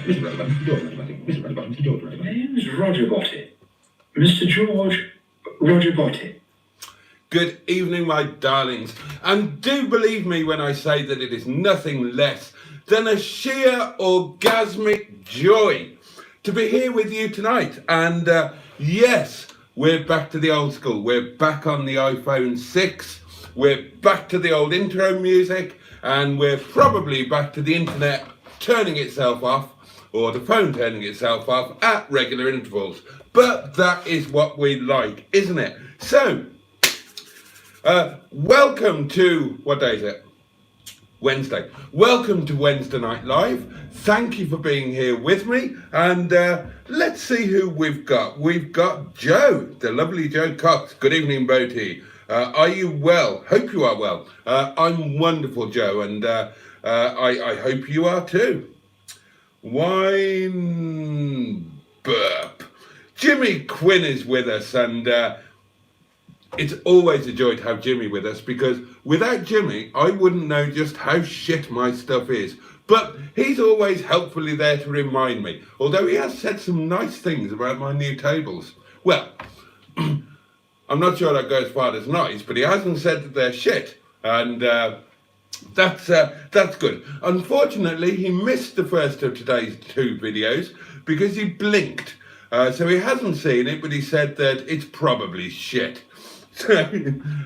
Name's Roger Boaty. Mr. George Roger Boaty. Good evening, my darlings, and do believe me when I say that it is nothing less than a sheer orgasmic joy to be here with you tonight. And yes, we're back to the old school. We're back on the iPhone 6. We're back to the old intro music, and we're probably back to the internet turning itself off, or the phone turning itself off at regular intervals. But that is what we like, isn't it? So, welcome to, what day is it? Wednesday. Welcome to Wednesday Night Live. Thank you for being here with me. And let's see who we've got. We've got Joe, the lovely Joe Cox. Good evening, Boaty. Are you well? Hope you are well. I'm wonderful, Joe, and I hope you are too. Wine burp. Jimmy Quinn is with us, and it's always a joy to have Jimmy with us, because without Jimmy, I wouldn't know just how shit my stuff is. But he's always helpfully there to remind me, although he has said some nice things about my new tables. Well, I'm not sure I'd go as far as nice, but he hasn't said that they're shit, and that's good. Unfortunately, he missed the first of today's two videos because he blinked. So he hasn't seen it, but he said that it's probably shit. So,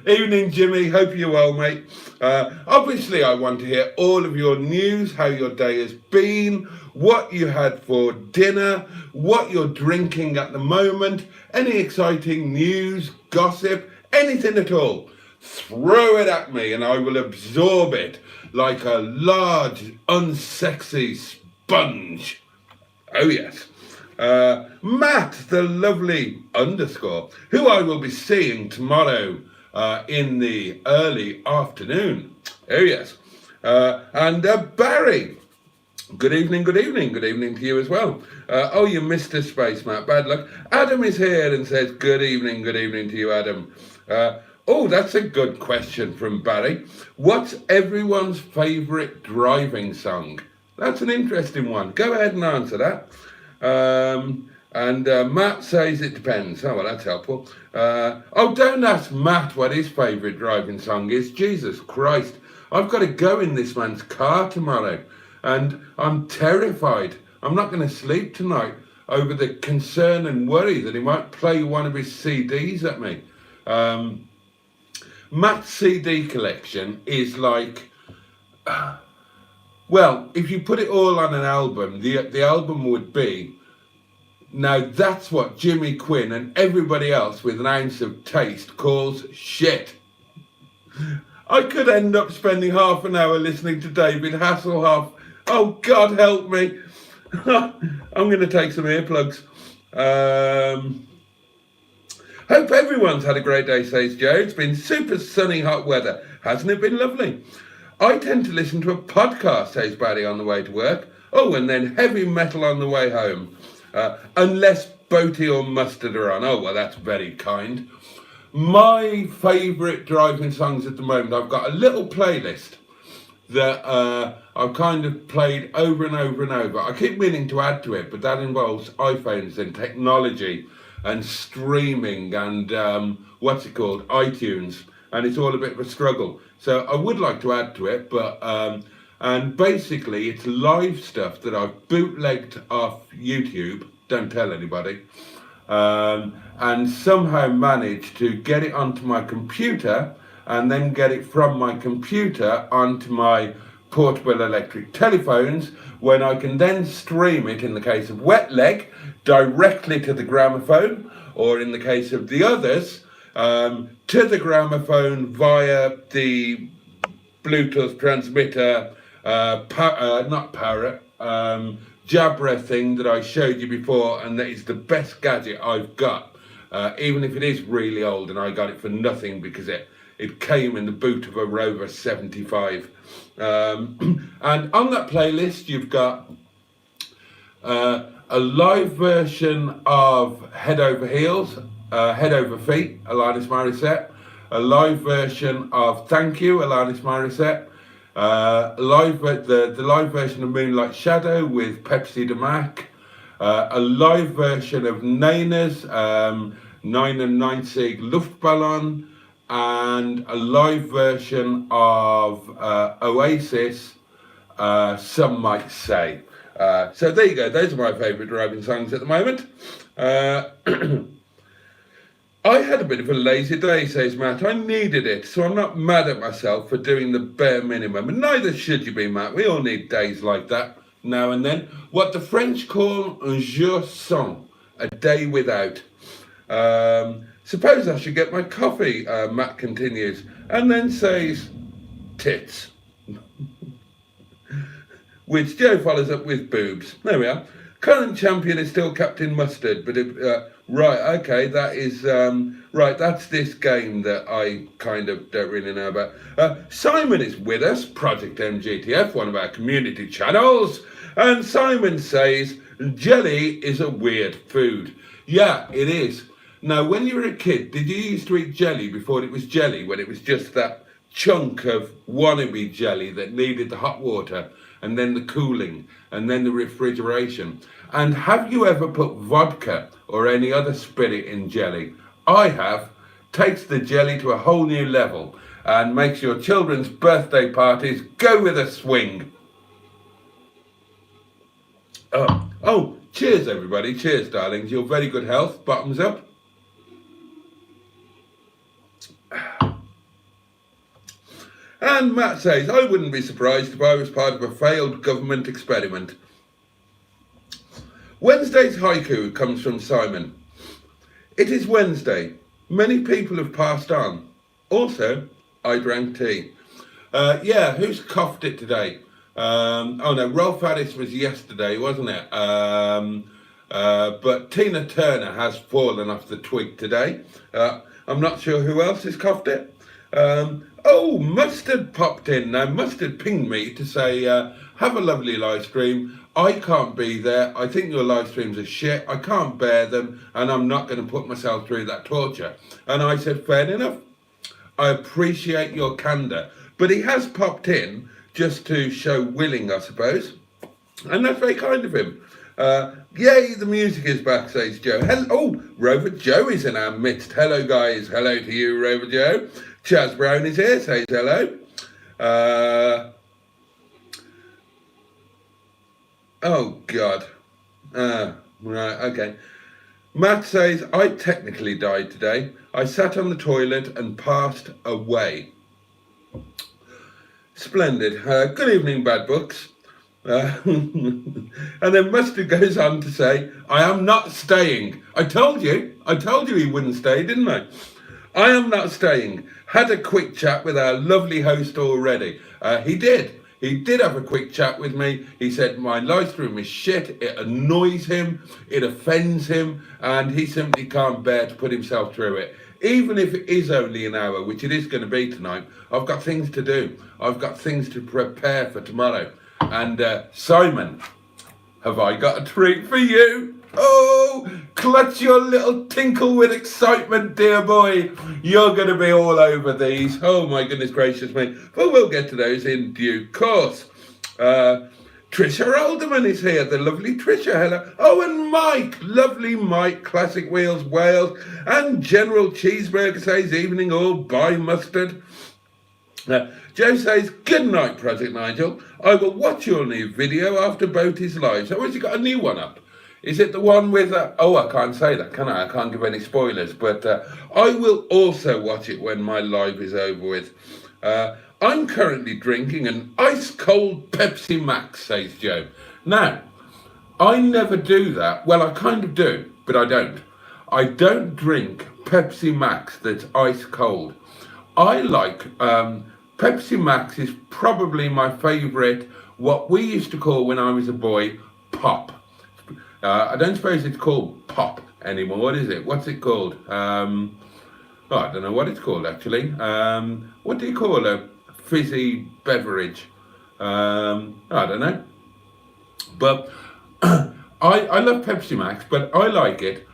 evening, Jimmy. Hope you're well, mate. Obviously, I want to hear all of your news, how your day has been, what you had for dinner, what you're drinking at the moment, any exciting news, gossip, anything at all. Throw it at me and I will absorb it like a large, unsexy sponge. Oh, yes. Matt, the lovely underscore, who I will be seeing tomorrow in the early afternoon. Oh, yes. And Barry, good evening, good evening, good evening to you as well. Oh, you missed a space, Matt, bad luck. Adam is here and says good evening to you, Adam. Oh, that's a good question from Barry. What's everyone's favourite driving song? That's an interesting one. Go ahead and answer that. Matt says it depends. Oh, well, that's helpful. Oh, don't ask Matt what his favourite driving song is. Jesus Christ. I've got to go in this man's car tomorrow, and I'm terrified. I'm not going to sleep tonight over the concern and worry that he might play one of his CDs at me. Matt's CD collection is like, well, if you put it all on an album, the album would be, now that's what Jimmy Quinn and everybody else with an ounce of taste calls shit. I could end up spending half an hour listening to David Hasselhoff. Oh, God help me. I'm going to take some earplugs. Hope everyone's had a great day, says Joe. It's been super sunny, hot weather. Hasn't it been lovely? I tend to listen to a podcast, says Barry, on the way to work. Oh, and then heavy metal on the way home. Unless Boaty or Mustard are on. Oh, well, that's very kind. My favourite driving songs at the moment, I've got a little playlist that I've kind of played over and over and over. I keep meaning to add to it, but that involves iPhones and technology and streaming and iTunes, and it's all a bit of a struggle. So I would like to add to it, but and basically it's live stuff that I've bootlegged off YouTube, don't tell anybody, and somehow managed to get it onto my computer and then get it from my computer onto my portable electric telephones, when I can then stream it, in the case of Wetleg, directly to the gramophone, or in the case of the others, to the gramophone via the Bluetooth transmitter, Jabra thing that I showed you before, and that is the best gadget I've got, even if it is really old and I got it for nothing because it came in the boot of a Rover 75. And on that playlist you've got a live version of Head Over Heels, Head Over Feet, Alanis Morissette, a live version of Thank You, Alanis Morissette, The live version of Moonlight Shadow with Pepsi de Mac, a live version of Nana's 99 Luftballon, and a live version of Oasis, Some Might Say. So there you go, those are my favourite driving songs at the moment. I had a bit of a lazy day, says Matt. I needed it, so I'm not mad at myself for doing the bare minimum. And neither should you be, Matt. We all need days like that now and then. What the French call un jour sans, a day without. Suppose I should get my coffee, Matt continues, and then says, tits. Which Joe follows up with boobs. There we are. Current champion is still Captain Mustard, but right, okay, that is right. That's this game that I kind of don't really know about. Simon is with us, Project MGTF, one of our community channels, and Simon says jelly is a weird food. Yeah, it is. Now, when you were a kid, did you used to eat jelly before it was jelly, when it was just that chunk of wannabe jelly that needed the hot water and then the cooling and then the refrigeration? And have you ever put vodka or any other spirit in jelly? I have. Takes the jelly to a whole new level and makes your children's birthday parties go with a swing. Oh, cheers everybody. Cheers, darlings. Your very good health. Bottoms up. And Matt says, I wouldn't be surprised if I was part of a failed government experiment. Wednesday's haiku comes from Simon. It is Wednesday. Many people have passed on. Also, I drank tea. Yeah, who's coughed it today? Oh no, Rolf Harris was yesterday, wasn't it? But Tina Turner has fallen off the twig today. I'm not sure who else has coughed it. Oh, Mustard popped in. Now, Mustard pinged me to say, have a lovely live stream. I can't be there. I think your live streams are shit. I can't bear them, and I'm not going to put myself through that torture. And I said, fair enough. I appreciate your candour. But he has popped in just to show willing, I suppose. And that's very kind of him. Yay, the music is back, says Joe. Hello, oh, Rover Joe is in our midst. Hello, guys. Hello to you, Rover Joe. Chaz Brown is here, says hello. Oh, God. Right, okay. Matt says, I technically died today. I sat on the toilet and passed away. Splendid. Good evening, Bad Books. And then Mustard goes on to say, I am not staying. I told you he wouldn't stay, didn't I? I am not staying. Had a quick chat with our lovely host already. He did have a quick chat with me. He said my live stream is shit, it annoys him, it offends him, and he simply can't bear to put himself through it. Even if it is only an hour, which it is going to be tonight, I've got things to do. I've got things to prepare for tomorrow. And Simon, have I got a treat for you? Oh, clutch your little tinkle with excitement, dear boy. You're going to be all over these. Oh, my goodness gracious me. But we'll get to those in due course. Trisha Alderman is here, the lovely Trisha. Hello. Oh, and Mike, lovely Mike, Classic Wheels Wales. And General Cheeseburger says, evening all, bye Mustard. Joe says, good night, Project Nigel. I will watch your new video after Boaty's live. So has he got a new one up? Is it the one with, oh, I can't say that, can I? I can't give any spoilers, but I will also watch it when my live is over with. I'm currently drinking an ice-cold Pepsi Max, says Joe. Now, I never do that. Well, I kind of do, but I don't. I don't drink Pepsi Max that's ice-cold. I like, Pepsi Max is probably my favourite, what we used to call when I was a boy, pop. I don't suppose it's called pop anymore, is it? What's it called? Oh, I don't know what it's called, actually. What do you call a fizzy beverage? I don't know. But I love Pepsi Max, but I like it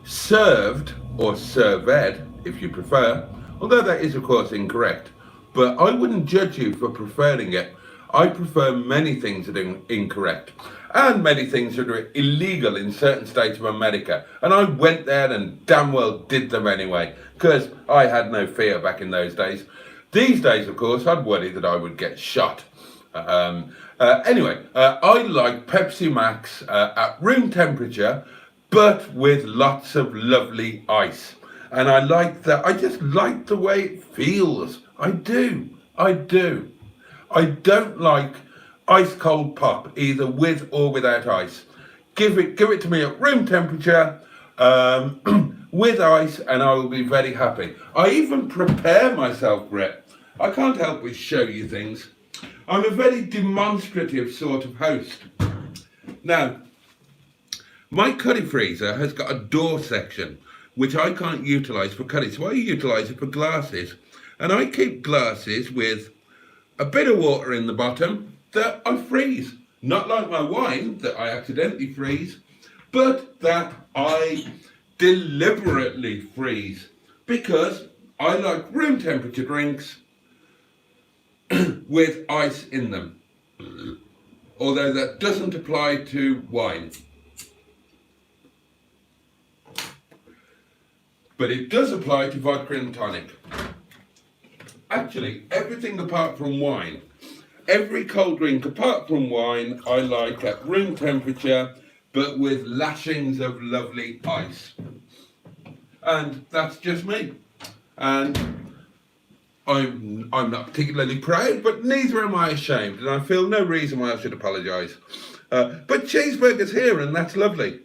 served, or served, if you prefer, although that is, of course, incorrect, but I wouldn't judge you for preferring it. I prefer many things that are incorrect and many things that are illegal in certain states of America. And I went there and damn well did them anyway, because I had no fear back in those days. These days, of course, I'd worry that I would get shot. Anyway, I like Pepsi Max at room temperature, but with lots of lovely ice. And I like that. I just like the way it feels. I do. I don't like ice cold pop, either with or without ice. Give it to me at room temperature, with ice, and I will be very happy. I even prepare myself for it. I can't help but show you things. I'm a very demonstrative sort of host. Now, my curry freezer has got a door section, which I can't utilise for curry, so I utilise it for glasses. And I keep glasses with a bit of water in the bottom that I freeze. Not like my wine that I accidentally freeze, but that I deliberately freeze, because I like room temperature drinks with ice in them, although that doesn't apply to wine. But it does apply to vodka and tonic. Actually, everything apart from wine, every cold drink apart from wine, I like at room temperature, but with lashings of lovely ice. And that's just me. And I'm not particularly proud, but neither am I ashamed, and I feel no reason why I should apologise. But cheeseburger's here, and that's lovely.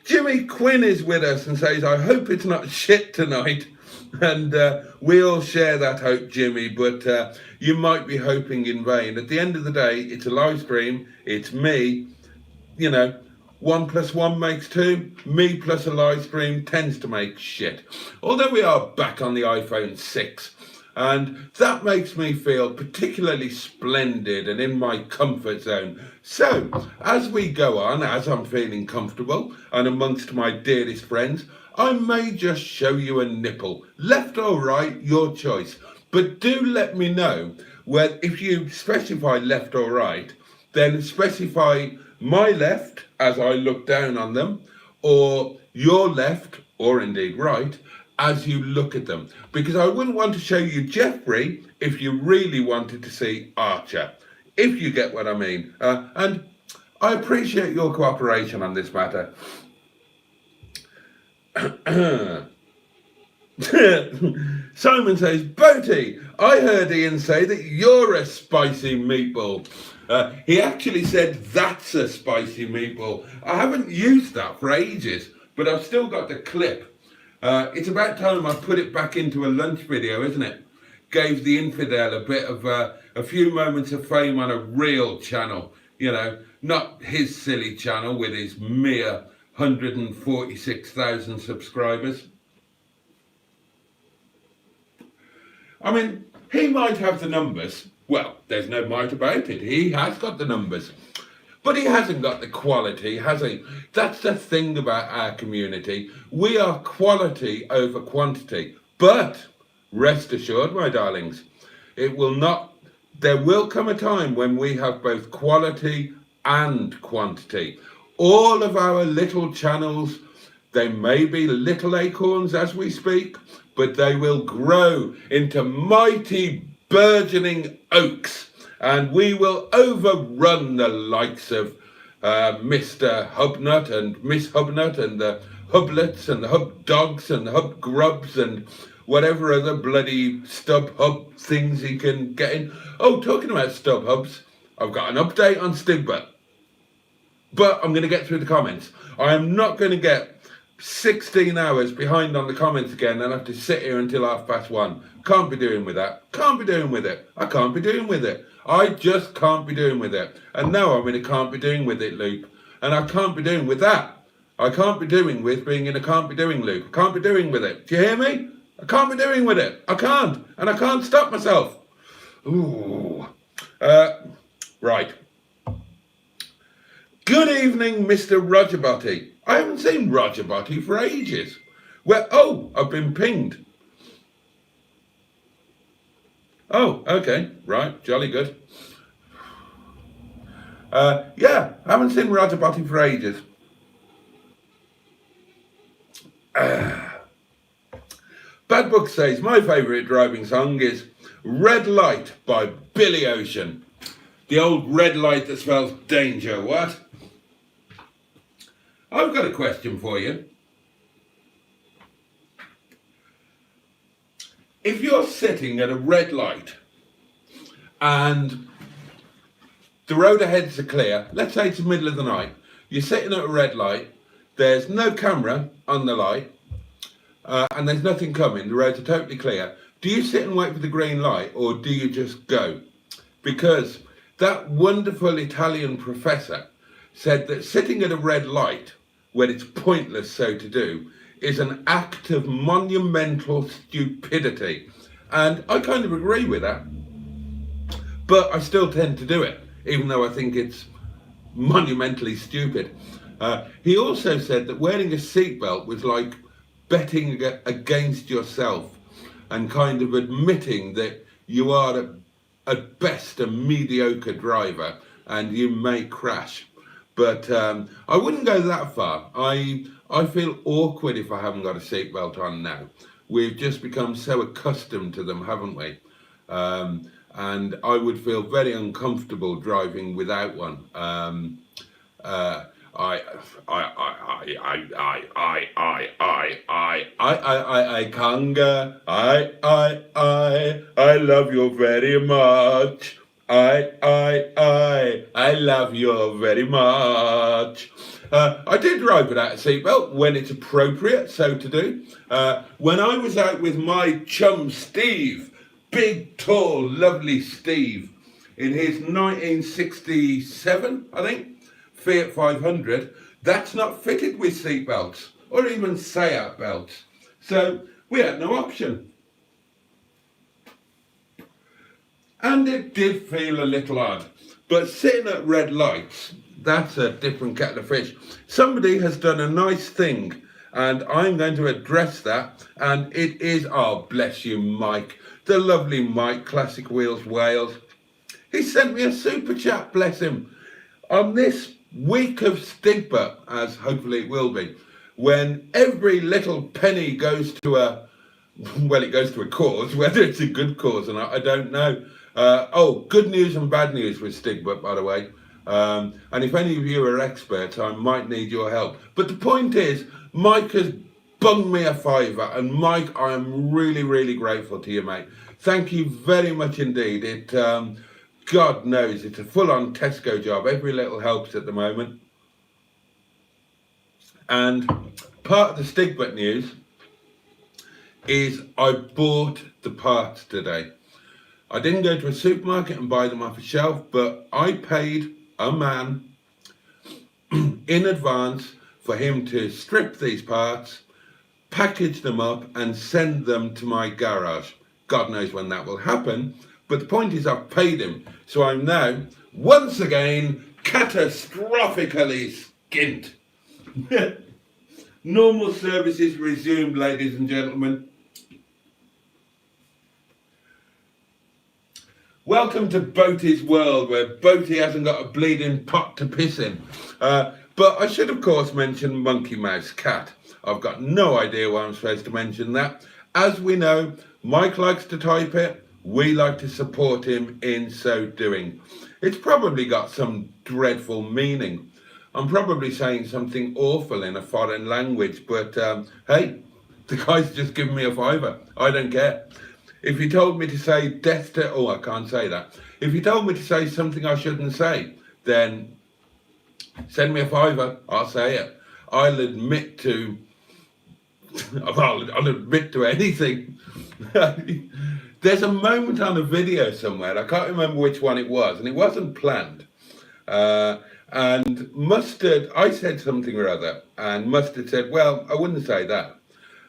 Jimmy Quinn is with us and says, I hope it's not shit tonight. And we all share that hope, Jimmy, but you might be hoping in vain. At the end of the day, it's a live stream. It's me. You know, 1 + 1 makes 2. Me plus a live stream tends to make shit. Although we are back on the iPhone 6. And that makes me feel particularly splendid and in my comfort zone. So, as we go on, as I'm feeling comfortable and amongst my dearest friends, I may just show you a nipple. Left or right, your choice. But do let me know where, if you specify left or right, then specify my left as I look down on them, or your left, or indeed right, as you look at them, because I wouldn't want to show you Jeffrey if you really wanted to see Archer, if you get what I mean. And I appreciate your cooperation on this matter. Simon says, Boaty, I heard Ian say that you're a spicy meatball. He actually said that's a spicy meatball. I haven't used that for ages, but I've still got the clip. It's about time I put it back into a lunch video, isn't it? Gave the infidel a bit of a few moments of fame on a real channel, you know, not his silly channel with his mere 146,000 subscribers. I mean, he might have the numbers. Well, there's no might about it. He has got the numbers. But he hasn't got the quality, has he? That's the thing about our community. We are quality over quantity. But rest assured, my darlings, there will come a time when we have both quality and quantity. All of our little channels, they may be little acorns as we speak, but they will grow into mighty burgeoning oaks. And we will overrun the likes of Mr. Hubnut and Miss Hubnut and the Hublets and the Hub Dogs and the Hub Grubs and whatever other bloody Stub Hub things he can get in. Oh, talking about Stub Hubs, I've got an update on Stigbürt. But I'm going to get through the comments. I am not going to get 16 hours behind on the comments again and have to sit here until 1:30. Can't be doing with that. Can't be doing with it. I can't be doing with it. I just can't be doing with it. And now I'm in a can't be doing with it loop. And I can't be doing with that. I can't be doing with being in a can't be doing loop. I can't be doing with it. Do you hear me? I can't be doing with it. I can't. And I can't stop myself. Ooh. Right. Good evening, Mr. Roger Boaty. I haven't seen Roger Boaty for ages. Well, oh, I've been pinged. Oh, okay, right, jolly good. Yeah, I haven't seen Roger Boaty for ages. Bad Book says, my favourite driving song is Red Light by Billy Ocean. The old red light that spells danger, what? I've got a question for you. If you're sitting at a red light and the road ahead's are clear, let's say it's the middle of the night, you're sitting at a red light, there's no camera on the light, and there's nothing coming, the roads are totally clear. Do you sit and wait for the green light, or do you just go? Because that wonderful Italian professor said that sitting at a red light, when it's pointless so to do, is an act of monumental stupidity. And I kind of agree with that. But I still tend to do it, even though I think it's monumentally stupid. He also said that wearing a seatbelt was like betting against yourself and kind of admitting that you are at best a mediocre driver and you may crash. But I wouldn't go that far. I feel awkward if I haven't got a seatbelt on now. We've just become so accustomed to them, haven't we? And I would feel very uncomfortable driving without one. Kanga, I love you very much. I love you very much. I do drive without a seatbelt when it's appropriate so to do. When I was out with my chum Steve, big, tall, lovely Steve, in his 1967, I think, Fiat 500, that's not fitted with seatbelts or even Seat belts. So we had no option. And it did feel a little odd. But sitting at red lights, that's a different kettle of fish. Somebody has done a nice thing, and I'm going to address that. And it is, oh, bless you, Mike, the lovely Mike, Classic Wheels Wales. He sent me a super chat, bless him, on this week of Stigbürt, as hopefully it will be, when every little penny goes to a, well, it goes to a cause, whether it's a good cause or not, I don't know. Oh, good news and bad news with Stigbürt, by the way. And if any of you are experts, I might need your help. But the point is, Mike has bunged me a fiver, and Mike, I am really, really grateful to you, mate. Thank you very much indeed. It, God knows, it's a full-on Tesco job. Every little helps at the moment. And part of the Stigbürt news is I bought the parts today. I didn't go to a supermarket and buy them off a shelf, but I paid a man in advance for him to strip these parts, package them up and send them to my garage. God knows when that will happen, but the point is I've paid him. So I'm now, once again, catastrophically skint. Normal services resumed, ladies and gentlemen. Welcome to Boaty's world, where Boaty hasn't got a bleeding pot to piss in. But I should, of course, mention Monkey Mouse Cat. I've got no idea why I'm supposed to mention that. As we know, Mike likes to type it. We like to support him in so doing. It's probably got some dreadful meaning. I'm probably saying something awful in a foreign language, but hey, the guy's just given me a fiver. I don't care. If he told me to say death to, oh, I can't say that. If he told me to say something I shouldn't say, then send me a fiver, I'll say it. I'll admit to, I'll admit to anything. There's a moment on a video somewhere, I can't remember which one it was, and it wasn't planned. And Mustard, I said something or other, and Mustard said, well, I wouldn't say that.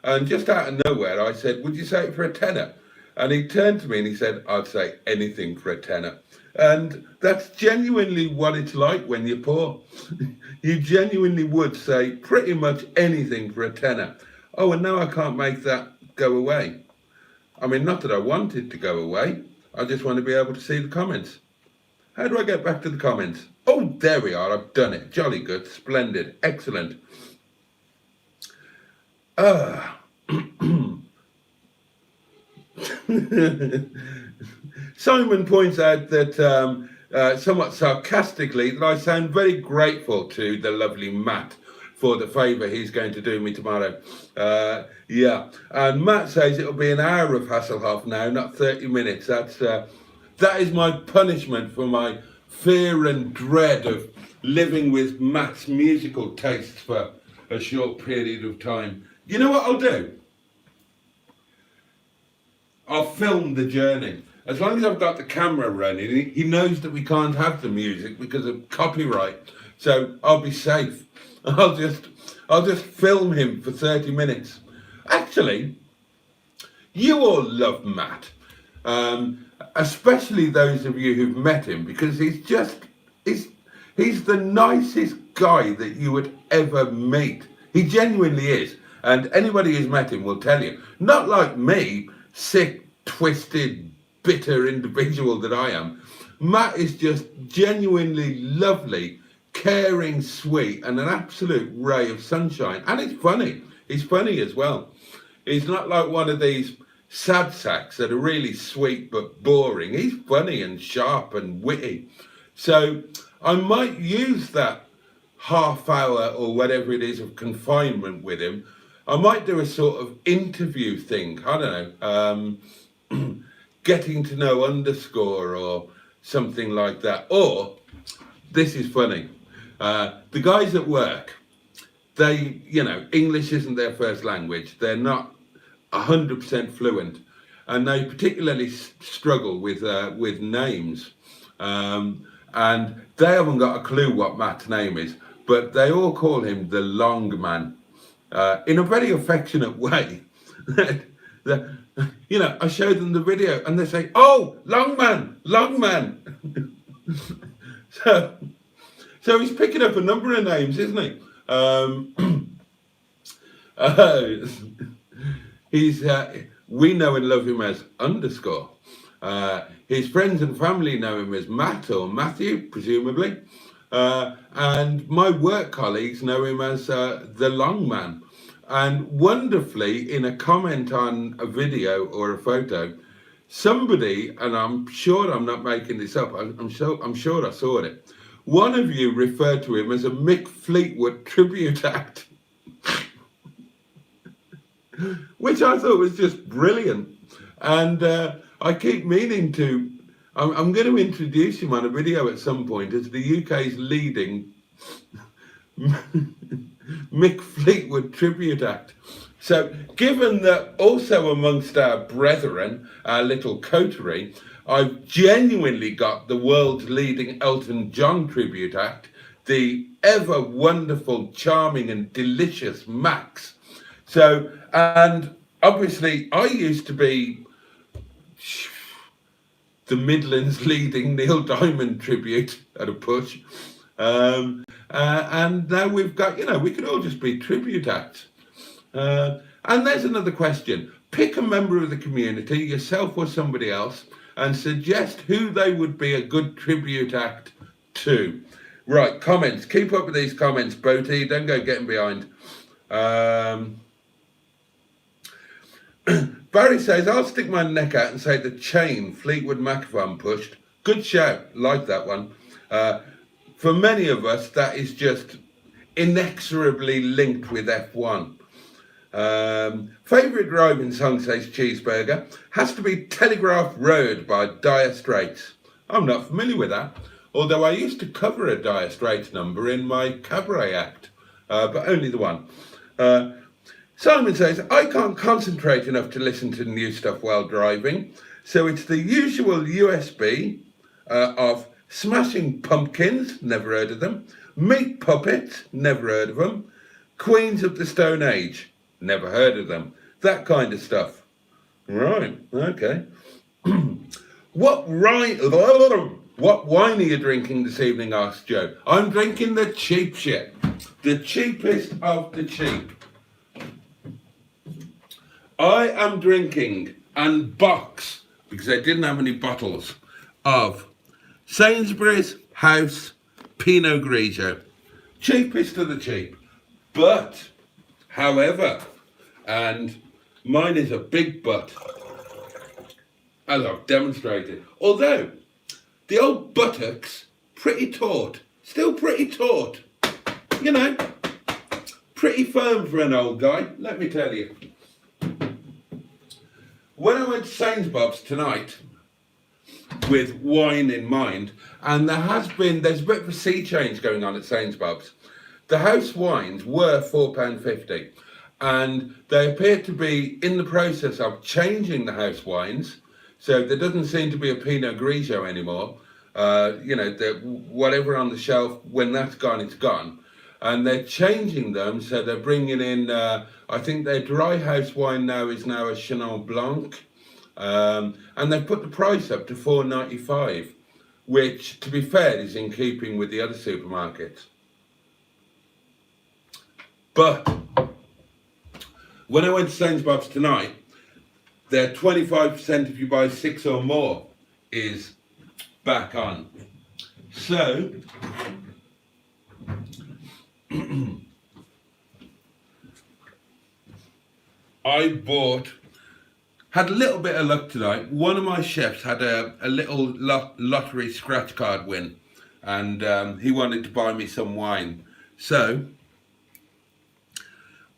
And just out of nowhere, I said, would you say it for a tenner? And he turned to me and he said, I'd say anything for a tenner. And that's genuinely what it's like when you're poor. You genuinely would say pretty much anything for a tenner. Oh, and now I can't make that go away. I mean, not that I want it to go away. I just want to be able to see the comments. How do I get back to the comments? Oh, there we are. I've done it. Jolly good. Splendid. Excellent. Simon points out that somewhat sarcastically that I sound very grateful to the lovely Matt for the favour he's going to do me tomorrow. Yeah, and Matt says it'll be an hour of Hasselhoff now, not 30 minutes. That is my punishment for my fear and dread of living with Matt's musical tastes for a short period of time. You know what I'll do? I'll film the journey. As long as I've got the camera running, he knows that we can't have the music because of copyright. So I'll be safe. I'll just film him for 30 minutes. Actually, you all love Matt. Especially those of you who've met him, because he's the nicest guy that you would ever meet. He genuinely is. And anybody who's met him will tell you. Not like me, sick, twisted, bitter individual that I am. Matt is just genuinely lovely, caring, sweet, and an absolute ray of sunshine. And he's funny. He's funny as well. He's not like one of these sad sacks that are really sweet but boring. He's funny and sharp and witty. So I might use that half hour or whatever it is of confinement with him. I might do a sort of interview thing. I don't know. Getting to know underscore or something like that. Or, this is funny, the guys at work, they, English isn't their first language. They're not 100% fluent, and they particularly struggle with names. And they haven't got a clue what Matt's name is, but they all call him the Long Man, in a very affectionate way. I show them the video and they say, "Oh, Long Man, Long Man." So he's picking up a number of names, isn't he? We know and love him as underscore. His friends and family know him as Matt or Matthew, presumably. And my work colleagues know him as the Long Man. And wonderfully, in a comment on a video or a photo, somebody, and I'm sure I'm not making this up, I'm sure I saw it, one of you referred to him as a Mick Fleetwood tribute act, which I thought was just brilliant. And I keep meaning to, I'm going to introduce him on a video at some point as the UK's leading Mick Fleetwood tribute act. So given that also amongst our brethren, our little coterie, I've genuinely got the world's leading Elton John tribute act, the ever wonderful, charming and delicious Max. So, and obviously I used to be the Midlands leading Neil Diamond tribute at a push. And now we've got, we could all just be tribute acts. And there's another question. Pick a member of the community, yourself or somebody else, and suggest who they would be a good tribute act to. Right, comments. Keep up with these comments, Boaty. Don't go getting behind. Barry says, I'll stick my neck out and say the Chain Fleetwood Mac pushed. Good shout. Like that one. For many of us, that is just inexorably linked with F1. Favourite driving song, says Cheeseburger, has to be Telegraph Road by Dire Straits. I'm not familiar with that, although I used to cover a Dire Straits number in my cabaret act, but only the one. Simon says, I can't concentrate enough to listen to new stuff while driving, so it's the usual USB of Smashing Pumpkins, never heard of them, Meat Puppets, never heard of them, Queens of the Stone Age, never heard of them, that kind of stuff. Right, okay. What wine are you drinking this evening, asked Joe. I'm drinking the cheap shit, the cheapest of the cheap. I am drinking an box because they didn't have any bottles of Sainsbury's House Pinot Grigio. Cheapest of the cheap. But, however, and mine is a big but, as I've demonstrated. Although, the old buttocks, pretty taut. Still pretty taut. You know, pretty firm for an old guy, let me tell you. When I went to Sainsbury's tonight, with wine in mind, and there's a bit of a sea change going on at Sainsbury's. The house wines were £4.50, and they appear to be in the process of changing the house wines, so there doesn't seem to be a Pinot Grigio anymore. Whatever on the shelf, when that's gone, it's gone. And they're changing them, so they're bringing in, I think their dry house wine now is a Chenin Blanc, and they've put the price up to £4.95, which, to be fair, is in keeping with the other supermarkets. But when I went to Sainsbury's tonight, their 25% if you buy 6 or more is back on. So, had a little bit of luck tonight. One of my chefs had a little lottery scratch card win, and he wanted to buy me some wine. So,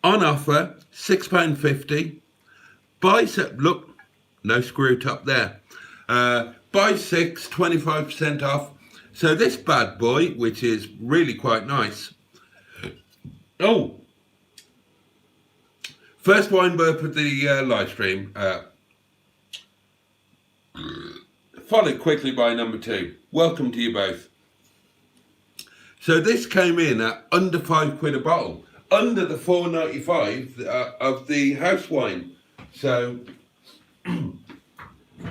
on offer, £6.50. Look, no screw top there. Buy 6, 25% off. So this bad boy, which is really quite nice. Oh, first wine burp of the live stream. Followed quickly by number 2. Welcome to you both. So this came in at under £5 a bottle, under the £4.95 of the house wine. So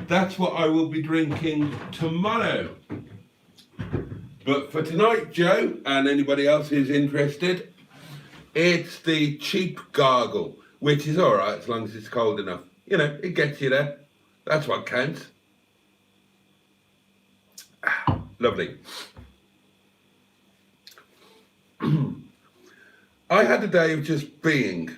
that's what I will be drinking tomorrow. But for tonight, Joe, and anybody else who's interested, it's the cheap gargle, which is all right as long as it's cold enough. You know, it gets you there. That's what counts. Lovely. I had a day of just being.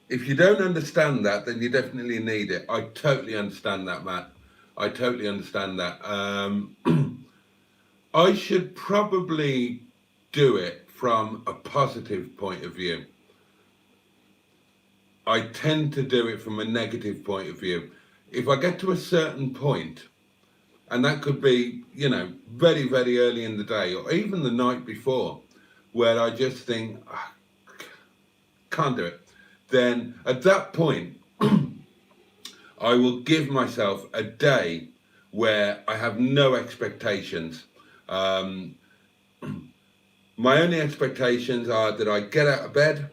If you don't understand that, then you definitely need it. I totally understand that, Matt. I totally understand that. I should probably do it from a positive point of view. I tend to do it from a negative point of view. If I get to a certain point, and that could be, you know, very, very early in the day, or even the night before, where I just think, can't do it, then at that point, I will give myself a day where I have no expectations. My only expectations are that I get out of bed,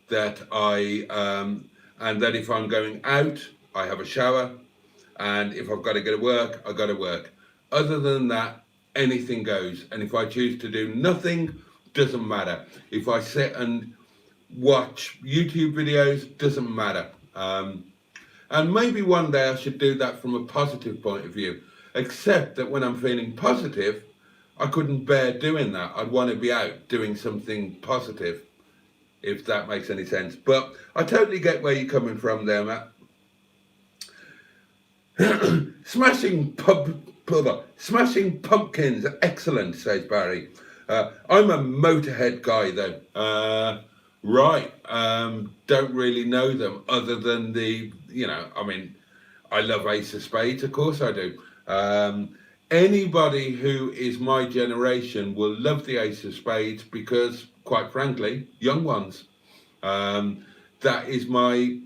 that and that if I'm going out, I have a shower, and if I've got to go to work, I go to work. Other than that, anything goes. And if I choose to do nothing, doesn't matter. If I sit and watch YouTube videos, doesn't matter. And maybe one day I should do that from a positive point of view, except that when I'm feeling positive, I couldn't bear doing that. I'd want to be out doing something positive, if that makes any sense. But I totally get where you're coming from there, Matt. Smashing pumpkins, excellent, says Barry. I'm a Motorhead guy though. Right, don't really know them other than the, you know, I mean, I love Ace of Spades, of course I do. Anybody who is my generation will love the Ace of Spades because, quite frankly, young ones. That is my,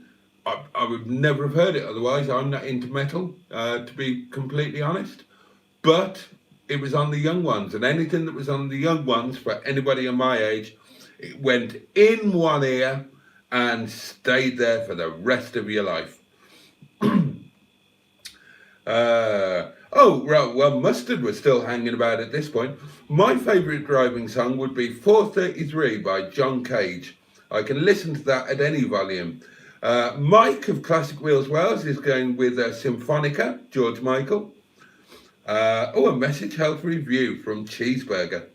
I would never have heard it otherwise. I'm not into metal, to be completely honest. But it was on the young ones, and anything that was on the young ones, for anybody of my age, it went in one ear and stayed there for the rest of your life. Well, Mustard was still hanging about at this point. My favourite driving song would be 433 by John Cage. I can listen to that at any volume. Mike of Classic Wheels Wales is going with Symphonica, George Michael. A message health review from Cheeseburger.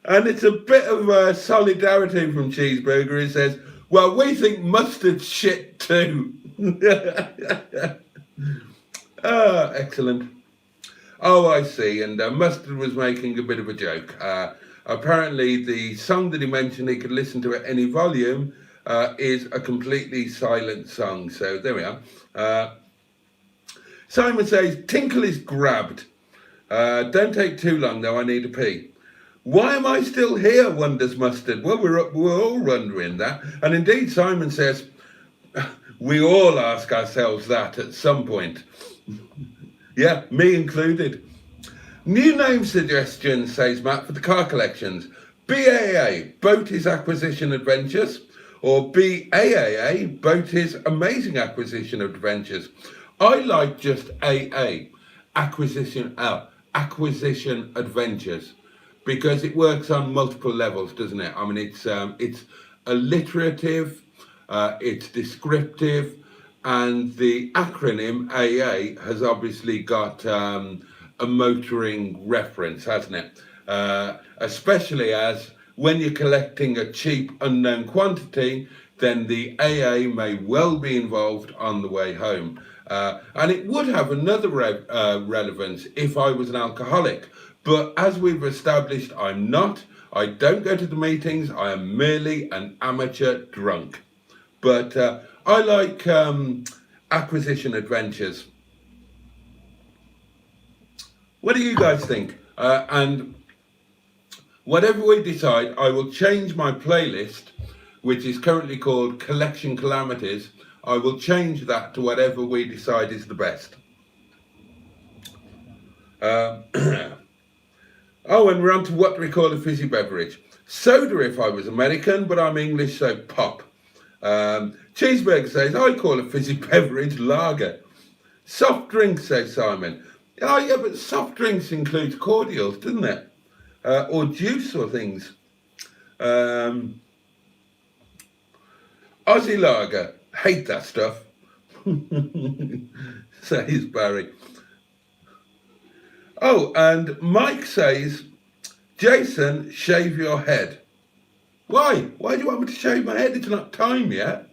And it's a bit of solidarity from Cheeseburger. He says, well, we think mustard's shit too. Excellent. Oh, I see. And Mustard was making a bit of a joke. Apparently, the song that he mentioned he could listen to at any volume is a completely silent song. So there we are. Simon says, Tinkle is grabbed. Don't take too long, though. I need a pee. Why am I still here, wonders Mustard? Well, we're all wondering that. And indeed, Simon says, we all ask ourselves that at some point. Yeah, me included. New name suggestions, says Matt, for the car collections. BAA, Boaty's Acquisition Adventures, or BAAA, Boaty's Amazing Acquisition Adventures. I like just AA, Acquisition Adventures, because it works on multiple levels, doesn't it? I mean, it's alliterative, it's descriptive, and the acronym AA has obviously got a motoring reference, hasn't it? Especially as when you're collecting a cheap unknown quantity, then the AA may well be involved on the way home. And it would have another relevance if I was an alcoholic. But as we've established, I'm not. I don't go to the meetings. I am merely an amateur drunk. But I like acquisition adventures. What do you guys think? And whatever we decide, I will change my playlist, which is currently called Collection Calamities. I will change that to whatever we decide is the best. Oh, and we're on to what do we call a fizzy beverage. Soda if I was American, but I'm English, so pop. Cheeseburger says, I call a fizzy beverage lager. Soft drinks, says Simon. Oh, yeah, but soft drinks includes cordials, doesn't it? Or juice or things. Aussie lager. Hate that stuff. Says Barry. Oh, and Mike says, Jason, shave your head. Why? Why do you want me to shave my head? It's not time yet.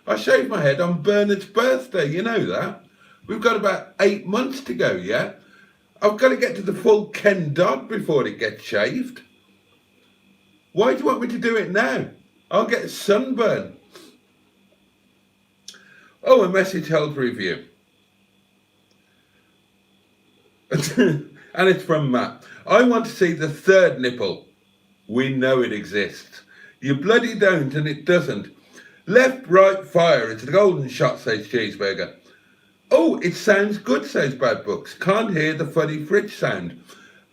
I shaved my head on Bernard's birthday, you know that. We've got about 8 months to go yet. I've got to get to the full Ken Dodd before it gets shaved. Why do you want me to do it now? I'll get sunburn. Oh, a message health review. And it's from Matt. I want to see the third nipple. We know it exists. You bloody don't, and it doesn't. Left, right, fire. It's the golden shot, says Cheeseburger. Oh, it sounds good, says Bad Books. Can't hear the funny fridge sound.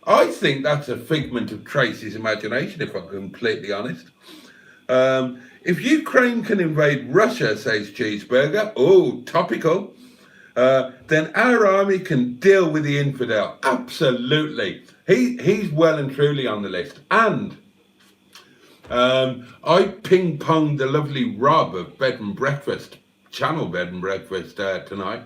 I think that's a figment of Tracy's imagination, if I'm completely honest. If Ukraine can invade Russia, says Cheeseburger, oh, topical, then our army can deal with the infidel. Absolutely. He's well and truly on the list. And I ping-ponged the lovely Rob of Bed and Breakfast, Channel Bed and Breakfast tonight,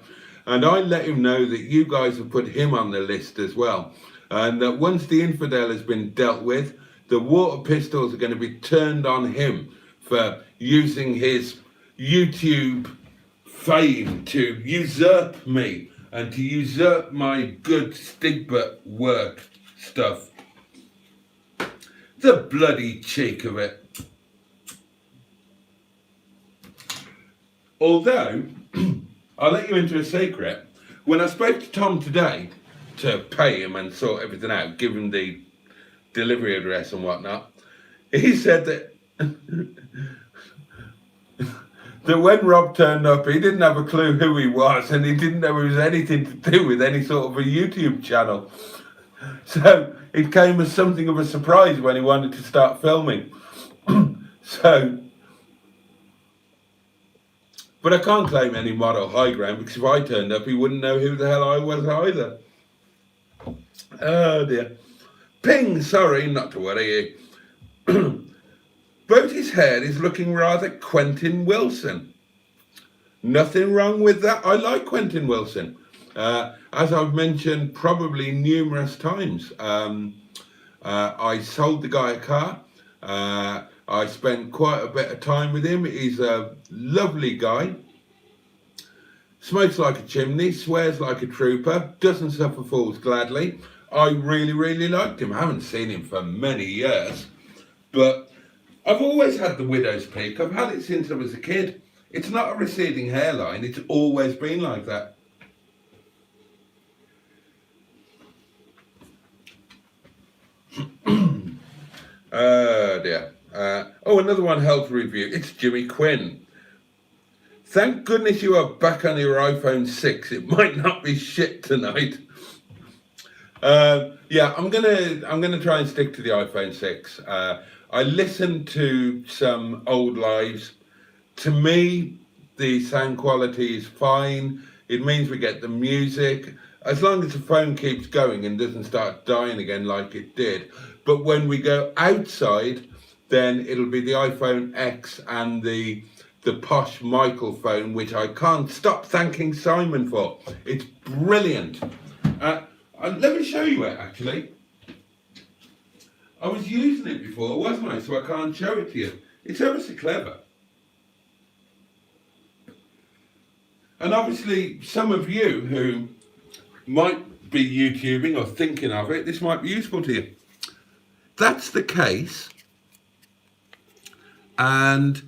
and I let him know that you guys have put him on the list as well, and that once the infidel has been dealt with, the water pistols are going to be turned on him for using his YouTube fame to usurp me and to usurp my good Stigbürt work stuff. The bloody cheek of it. Although, I'll let you into a secret. When I spoke to Tom today to pay him and sort everything out, give him the delivery address and whatnot, he said that that when Rob turned up, he didn't have a clue who he was, and he didn't know it was anything to do with any sort of a YouTube channel. So it came as something of a surprise when he wanted to start filming. But I can't claim any moral high ground, because if I turned up, he wouldn't know who the hell I was either. Oh dear. Ping, sorry, not to worry you. Boaty's hair is looking rather Quentin Wilson. Nothing wrong with that. I like Quentin Wilson. As I've mentioned probably numerous times, I sold the guy a car. I spent quite a bit of time with him. He's a lovely guy. Smokes like a chimney, swears like a trooper, doesn't suffer fools gladly. I really, really liked him. I haven't seen him for many years, but I've always had the widow's peak. I've had it since I was a kid. It's not a receding hairline. It's always been like that. Oh dear. Another one, health review. It's Jimmy Quinn. Thank goodness you are back on your iPhone 6. It might not be shit tonight. Yeah, I'm gonna try and stick to the iPhone 6. I listened to some old lives. To me, the sound quality is fine. It means we get the music. As long as the phone keeps going and doesn't start dying again like it did. But when we go outside, then it'll be the iPhone X and the posh Michael phone, which I can't stop thanking Simon for. It's brilliant. Let me show you it, actually. I was using it before, wasn't I? So I can't show it to you. It's ever so clever. And obviously, some of you who might be YouTubing or thinking of it, this might be useful to you. That's the case. And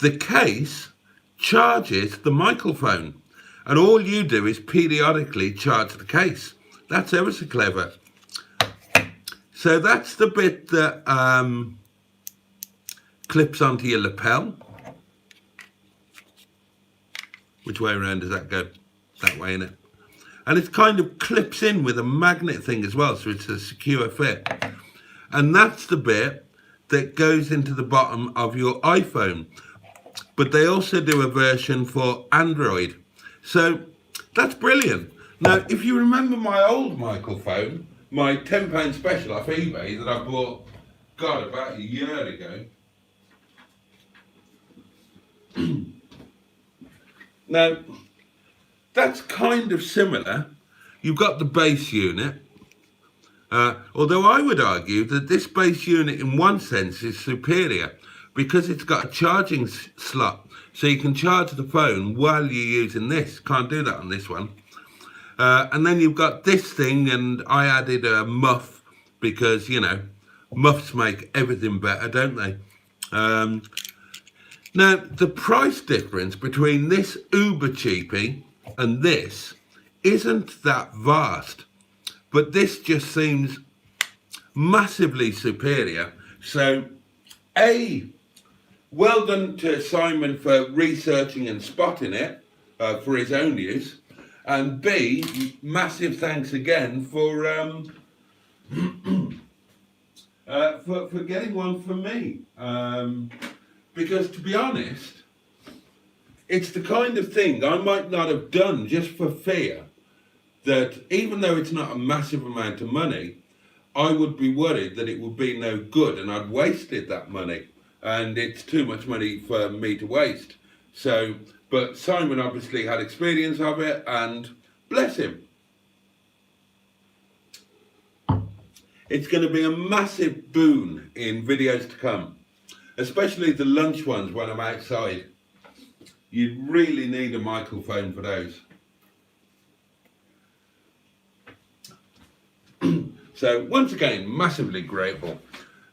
the case charges the microphone. And all you do is periodically charge the case. That's ever so clever. So that's the bit that clips onto your lapel. Which way around does that go? That way, innit? And it kind of clips in with a magnet thing as well, so it's a secure fit. And that's the bit that goes into the bottom of your iPhone. But they also do a version for Android. So that's brilliant. Now, if you remember my old microphone, my £10 special off eBay that I bought, God, about a year ago. Now, that's kind of similar. You've got the base unit. Although I would argue that this base unit in one sense is superior because it's got a charging slot. So you can charge the phone while you're using this. Can't do that on this one. And then you've got this thing, and I added a muff because, you know, muffs make everything better, don't they? Now, the price difference between this uber cheapie and this isn't that vast, but this just seems massively superior. So, A, well done to Simon for researching and spotting it for his own use. And B, massive thanks again for getting one for me. Because to be honest, it's the kind of thing I might not have done just for fear that even though it's not a massive amount of money, I would be worried that it would be no good and I'd wasted that money. And it's too much money for me to waste. So, but Simon obviously had experience of it, and bless him. It's going to be a massive boon in videos to come, especially the lunch ones when I'm outside. You really need a microphone for those. So once again, massively grateful.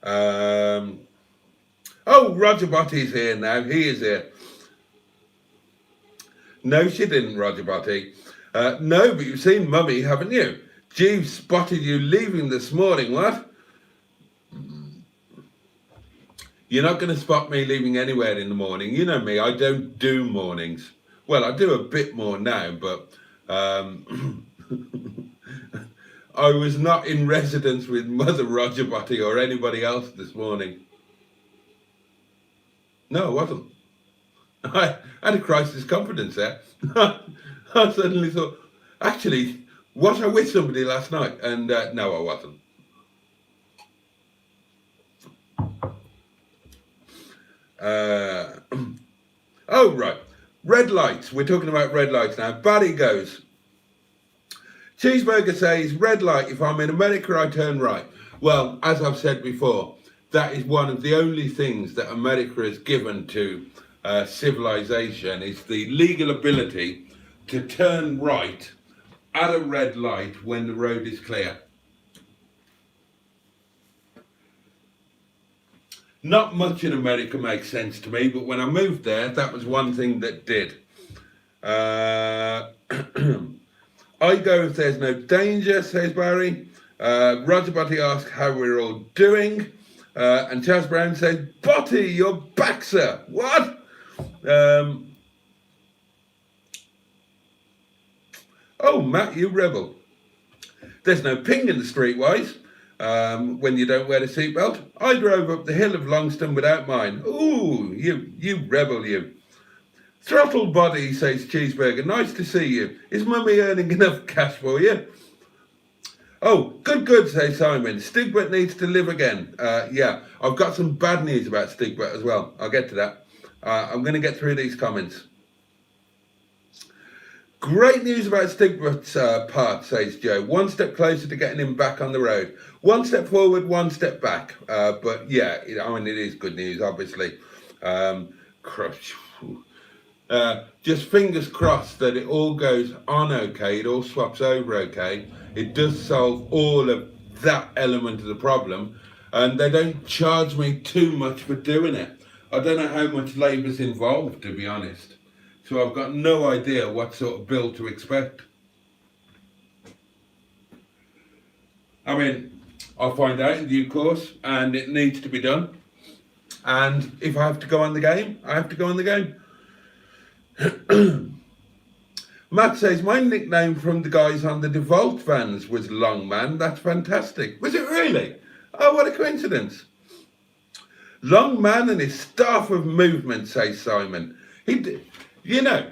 Oh, Roger Boaty's here now. He is here. No, she didn't, Roger Boaty. No, but you've seen Mummy, haven't you? Jeeves spotted you leaving this morning, what? You're not going to spot me leaving anywhere in the morning. You know me, I don't do mornings. Well, I do a bit more now, but I was not in residence with Mother Roger Boaty or anybody else this morning. No, I wasn't. I had a crisis confidence there. I suddenly thought, actually, was I with somebody last night? And no, I wasn't. Oh, right. Red lights. We're talking about red lights now. Barry goes. Cheeseburger says, red light, if I'm in America, I turn right. Well, as I've said before, that is one of the only things that America has given to civilization, is the legal ability to turn right at a red light when the road is clear. Not much in America makes sense to me, but when I moved there, that was one thing that did. I go if there's no danger, says Barry. Roger Boaty asks how we're all doing. And Chaz Brown says, Boaty, you're back, sir. What? Oh, Matt, you rebel. There's no ping in the streetwise when you don't wear the seatbelt. I drove up the hill of Longston without mine. Ooh, you rebel, you. Throttle body, says Cheeseburger. Nice to see you. Is Mummy earning enough cash for you? Oh, good, says Simon. Stigbürt needs to live again. Yeah, I've got some bad news about Stigbürt as well. I'll get to that. I'm going to get through these comments. Great news about Stigbürt's part, says Joe. One step closer to getting him back on the road. One step forward, one step back. But yeah, I mean, it is good news, obviously. Just fingers crossed that it all goes on okay, it all swaps over okay. It does solve all of that element of the problem, and they don't charge me too much for doing it. I don't know how much labour's involved, to be honest. So I've got no idea what sort of bill to expect. I mean, I'll find out in due course, and it needs to be done. And if I have to go on the game, I have to go on the game. Matt says, my nickname from the guys on the DeVault vans was Long Man. That's fantastic. Was it really? Oh, what a coincidence. Long Man and his staff of movement, says Simon. You know,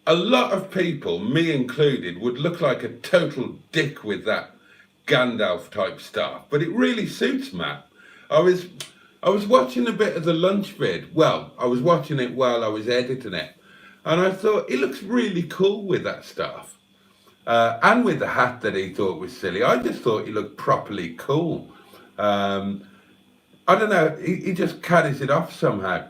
a lot of people, me included, would look like a total dick with that Gandalf type staff, but it really suits Matt. I was watching a bit of the lunch vid. Well, I was watching it while I was editing it, and I thought he looks really cool with that stuff, and with the hat that he thought was silly. I just thought he looked properly cool. I don't know, he just carries it off somehow.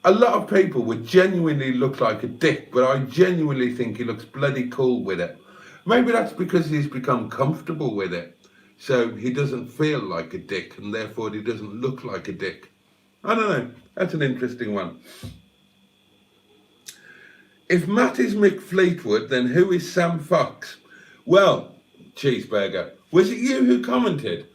A lot of people would genuinely look like a dick, but I genuinely think he looks bloody cool with it. Maybe that's because he's become comfortable with it, so he doesn't feel like a dick, and therefore he doesn't look like a dick. I don't know, that's an interesting one. If Matt is Mick Fleetwood, then who is Sam Fox? Well, Cheeseburger, was it you who commented?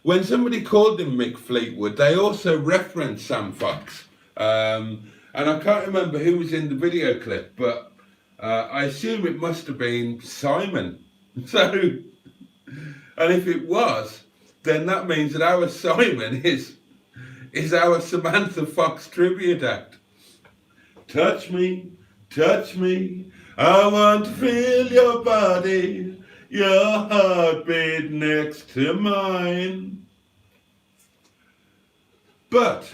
When somebody called him Mick Fleetwood, they also referenced Sam Fox. And I can't remember who was in the video clip, but I assume it must have been Simon. So, and if it was, then that means that our Simon is our Samantha Fox tribute act. Touch me, I want to feel your body, your heartbeat next to mine. But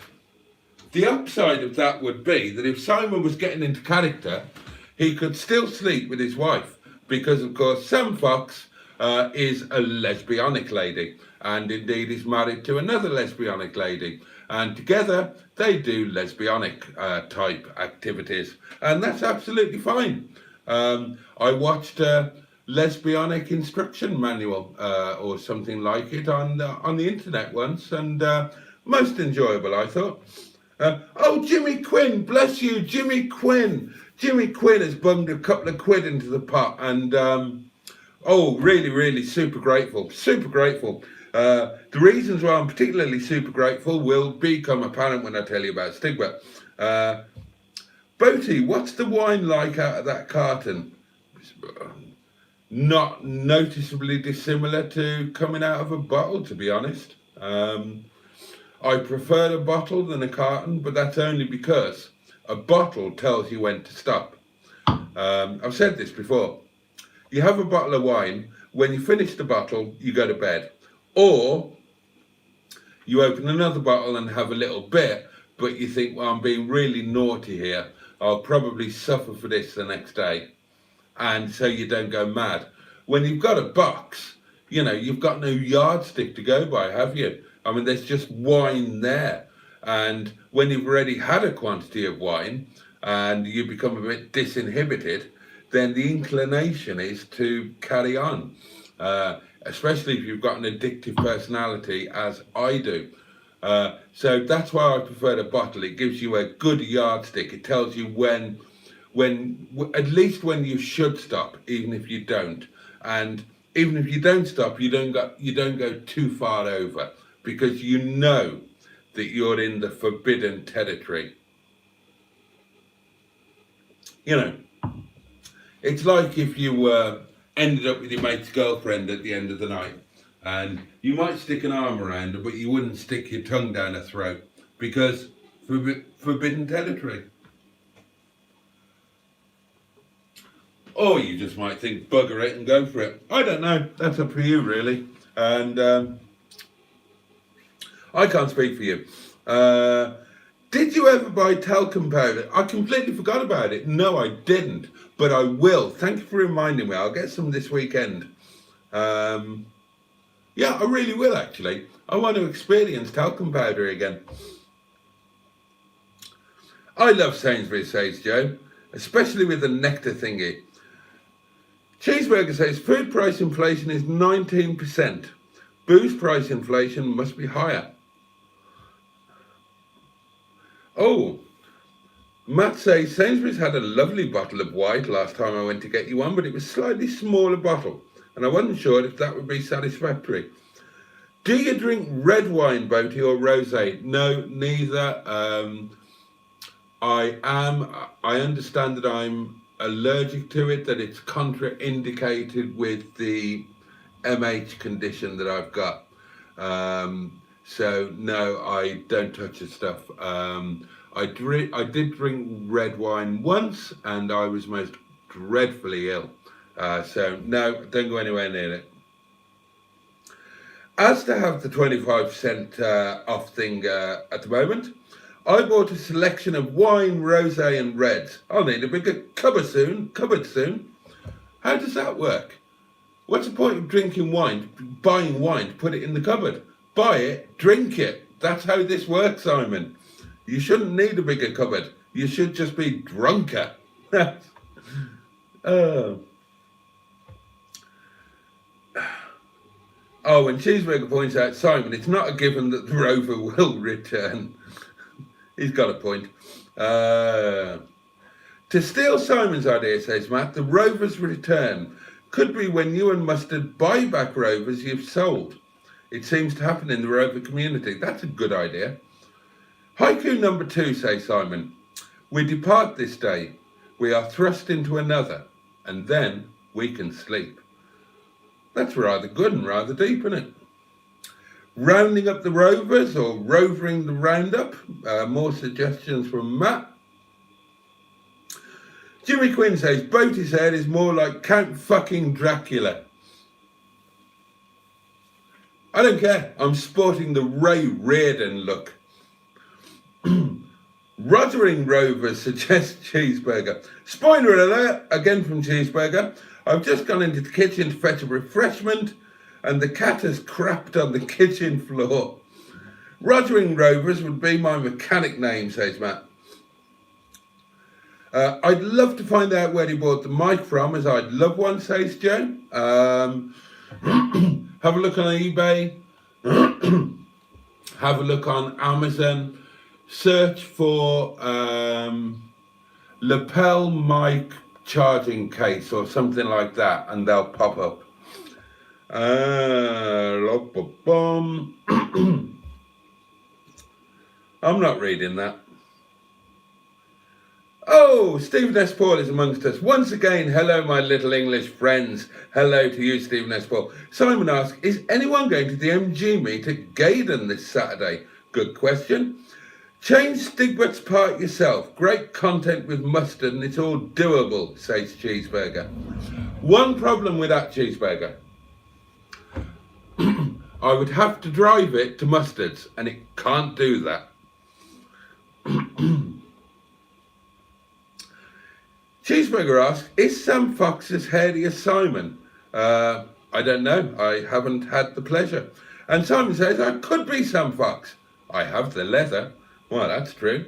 the upside of that would be that if Simon was getting into character, he could still sleep with his wife, because of course Sam Fox is a lesbianic lady, and indeed is married to another lesbianic lady, and together they do lesbianic type activities, and that's absolutely fine. I watched a lesbianic instruction manual or something like it on the internet once, and most enjoyable, I thought. Oh, Jimmy Quinn, bless you, Jimmy Quinn. Jimmy Quinn has bunged a couple of quid into the pot, and oh, really, really super grateful, super grateful. The reasons why I'm particularly super grateful will become apparent when I tell you about Stigbürt. Boaty, what's the wine like out of that carton? Not noticeably dissimilar to coming out of a bottle, to be honest. I prefer a bottle than a carton, but that's only because a bottle tells you when to stop. I've said this before. You have a bottle of wine, when you finish the bottle, you go to bed. Or You open another bottle and have a little bit, but you think, well, I'm being really naughty here. I'll probably suffer for this the next day. And so you don't go mad. When you've got a box, you know, you've got no yardstick to go by, have you? I mean, there's just wine there. And when you've already had a quantity of wine and you become a bit disinhibited, then the inclination is to carry on. Especially if you've got an addictive personality, as I do. So that's why I prefer the bottle. It gives you a good yardstick. It tells you when at least when you should stop, even if you don't. And even if you don't stop, you don't go too far over, because you know that you're in the forbidden territory. You know, it's like if you ended up with your mate's girlfriend at the end of the night, and you might stick an arm around her, but you wouldn't stick your tongue down her throat, because forbidden territory. Or you just might think, bugger it and go for it. I don't know. That's up for you, really. And I can't speak for you. Did you ever buy talcum powder? I completely forgot about it. No, I didn't. But I will. Thank you for reminding me. I'll get some this weekend. Yeah, I really will, actually. I want to experience talcum powder again. I love Sainsbury's, says Joe, especially with the nectar thingy. Cheeseburger says food price inflation is 19%. Booze price inflation must be higher. Oh, Matt says Sainsbury's had a lovely bottle of white last time I went to get you one, but it was a slightly smaller bottle, and I wasn't sure if that would be satisfactory. Do you drink red wine, Boaty, or rosé? No, neither. I understand that I'm allergic to it, that it's contraindicated with the MH condition that I've got. So no, I don't touch the stuff. I did drink red wine once, and I was most dreadfully ill. So no, don't go anywhere near it. As to have the 25% off thing at the moment, I bought a selection of wine, rosé and reds. I'll need a bigger cupboard soon. How does that work? What's the point of drinking wine, buying wine to put it in the cupboard? Buy it, drink it. That's how this works, Simon. You shouldn't need a bigger cupboard. You should just be drunker. Oh, and Cheeseburger points out, Simon, it's not a given that the Rover will return. He's got a point. To steal Simon's idea, says Matt, the Rover's return could be when you and Mustard buy back Rovers you've sold. It seems to happen in the Rover community. That's a good idea. Haiku number 2, says Simon. We depart this day. We are thrust into another, and then we can sleep. That's rather good and rather deep, isn't it? Rounding up the Rovers, or rovering the roundup. More suggestions from Matt. Jimmy Quinn says, Boaty's head is more like Count fucking Dracula. I don't care. I'm sporting the Ray Reardon look. Rogering Rover suggests Cheeseburger. Spoiler alert, again from Cheeseburger. I've just gone into the kitchen to fetch a refreshment, and the cat has crapped on the kitchen floor. Rogering Rovers would be my mechanic name, says Matt. I'd love to find out where he bought the mic from, as I'd love one, says Joe. Have a look on eBay. Have a look on Amazon. Search for lapel mic charging case or something like that, and they'll pop up. I'm not reading that. Oh, Stephen S. Paul is amongst us. Once again, hello, my little English friends. Hello to you, Stephen S. Paul. Simon asks, is anyone going to the MG meet at Gaydon this Saturday? Good question. Change Stigbürt's part yourself. Great content with mustard, and it's all doable, says Cheeseburger. One problem with that, Cheeseburger. I would have to drive it to Mustard's, and it can't do that. Cheeseburger asks, is Sam Fox as hairy as Simon? I don't know. I haven't had the pleasure. And Simon says, I could be Sam Fox. I have the leather. Well, that's true.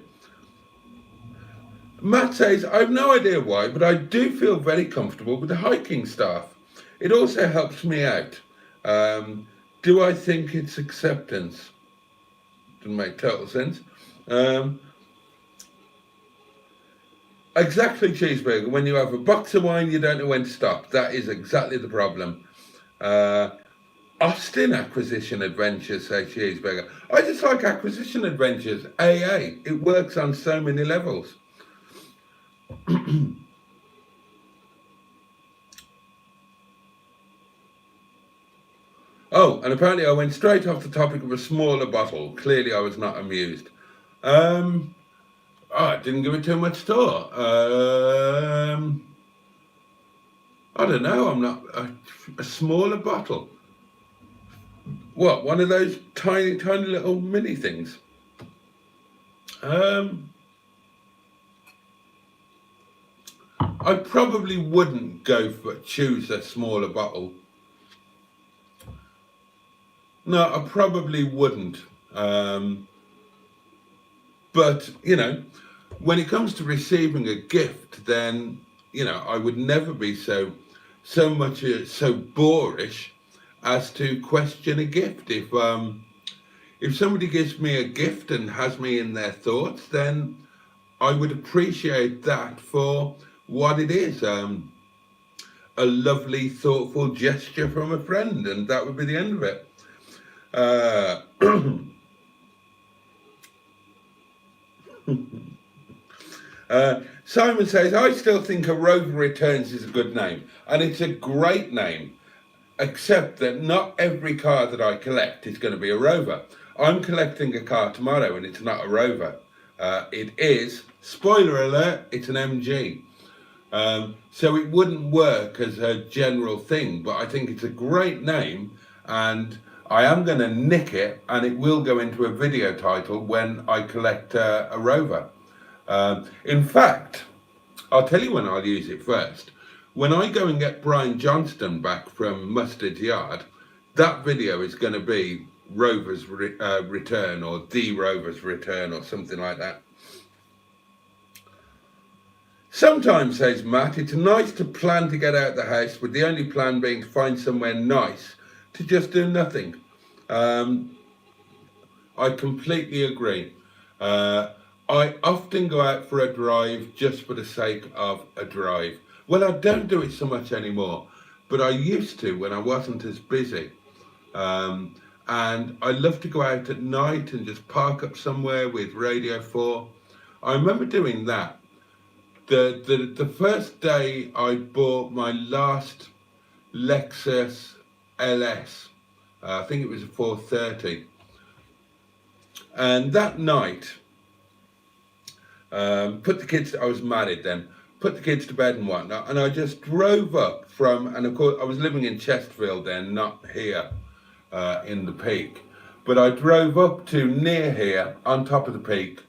Matt says, I've no idea why, but I do feel very comfortable with the hiking staff. It also helps me out. Do I think it's acceptance? Doesn't make total sense. Exactly, Cheeseburger. When you have a box of wine, you don't know when to stop. That is exactly the problem. Austin Acquisition Adventures, say Cheeseburger. I just like Acquisition Adventures, AA. It works on so many levels. Oh, and apparently I went straight off the topic of a smaller bottle. Clearly I was not amused. I didn't give it too much thought. I don't know, I'm not, a smaller bottle. What, one of those tiny, tiny little mini things? I probably wouldn't choose a smaller bottle. No, I probably wouldn't. But, you know, when it comes to receiving a gift, then, you know, I would never be so boorish as to question a gift. If somebody gives me a gift and has me in their thoughts, then I would appreciate that for what it is. A lovely, thoughtful gesture from a friend, and that would be the end of it. Simon says, I still think a Rover Returns is a good name, and it's a great name, except that not every car that I collect is going to be a Rover. I'm collecting a car tomorrow, and it's not a Rover. It is, spoiler alert, it's an MG. So it wouldn't work as a general thing, but I think it's a great name, and I am going to nick it, and it will go into a video title when I collect a Rover. In fact, I'll tell you when I'll use it first. When I go and get Brian Johnston back from Mustard's Yard, that video is going to be Rover's Return, or The Rover's Return, or something like that. Sometimes, says Matt, it's nice to plan to get out of the house, with the only plan being to find somewhere nice to just do nothing. I completely agree. I often go out for a drive just for the sake of a drive. Well, I don't do it so much anymore, but I used to when I wasn't as busy. And I love to go out at night and just park up somewhere with Radio 4. I remember doing that. The first day I bought my last Lexus LS, I think it was a 430, and that night, I was married then, put the kids to bed and whatnot, and I just drove up from, and of course I was living in Chesterfield then, not here in the Peak, but I drove up to near here on top of the Peak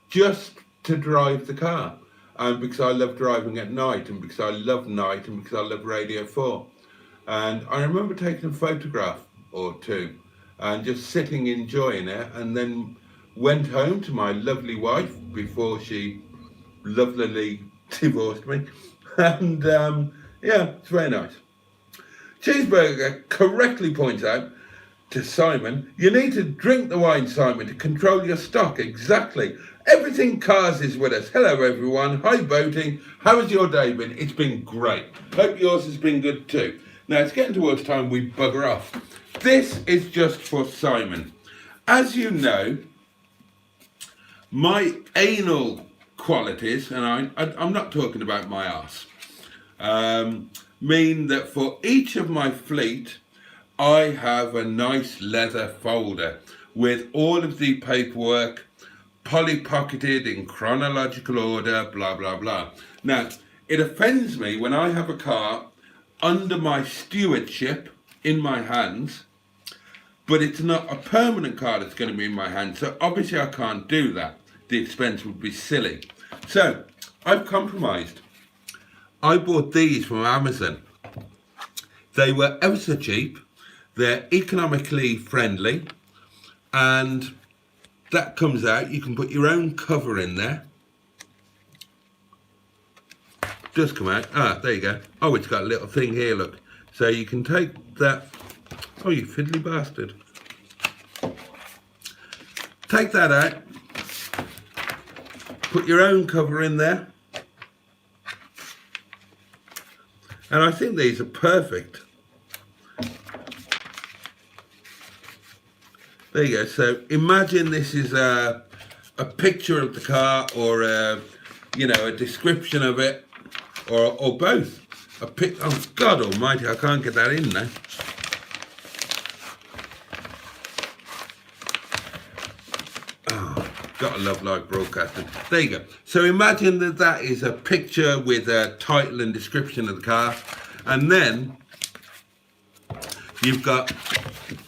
just to drive the car, and because I love driving at night, and because I love night, and because I love Radio 4. And I remember taking a photograph or two and just sitting enjoying it, and then went home to my lovely wife before she lovelily divorced me. And yeah, it's very nice. Cheeseburger correctly points out to Simon, you need to drink the wine, Simon, to control your stock. Exactly. Everything Cars is with us. Hello, everyone. Hi, Boaty. How has your day been? It's been great. Hope yours has been good too. Now, it's getting towards time we bugger off. This is just for Simon. As you know, my anal qualities, and I'm not talking about my arse, mean that for each of my fleet, I have a nice leather folder with all of the paperwork poly-pocketed in chronological order, blah, blah, blah. Now, it offends me when I have a car under my stewardship in my hands, but it's not a permanent car that's going to be in my hand. So obviously I can't do that. The expense would be silly. So I've compromised. I bought these from Amazon. They were ever so cheap. They're economically friendly, and that comes out. You can put your own cover in there. Does come out. Ah, there you go. Oh, it's got a little thing here, look. So you can take that. Oh, you fiddly bastard. Take that out. Put your own cover in there. And I think these are perfect. There you go. So imagine this is a picture of the car, or a description of it, or both. Oh God Almighty! I can't get that in now. Oh, gotta love live broadcasting. There you go. So imagine that is a picture with a title and description of the car, and then you've got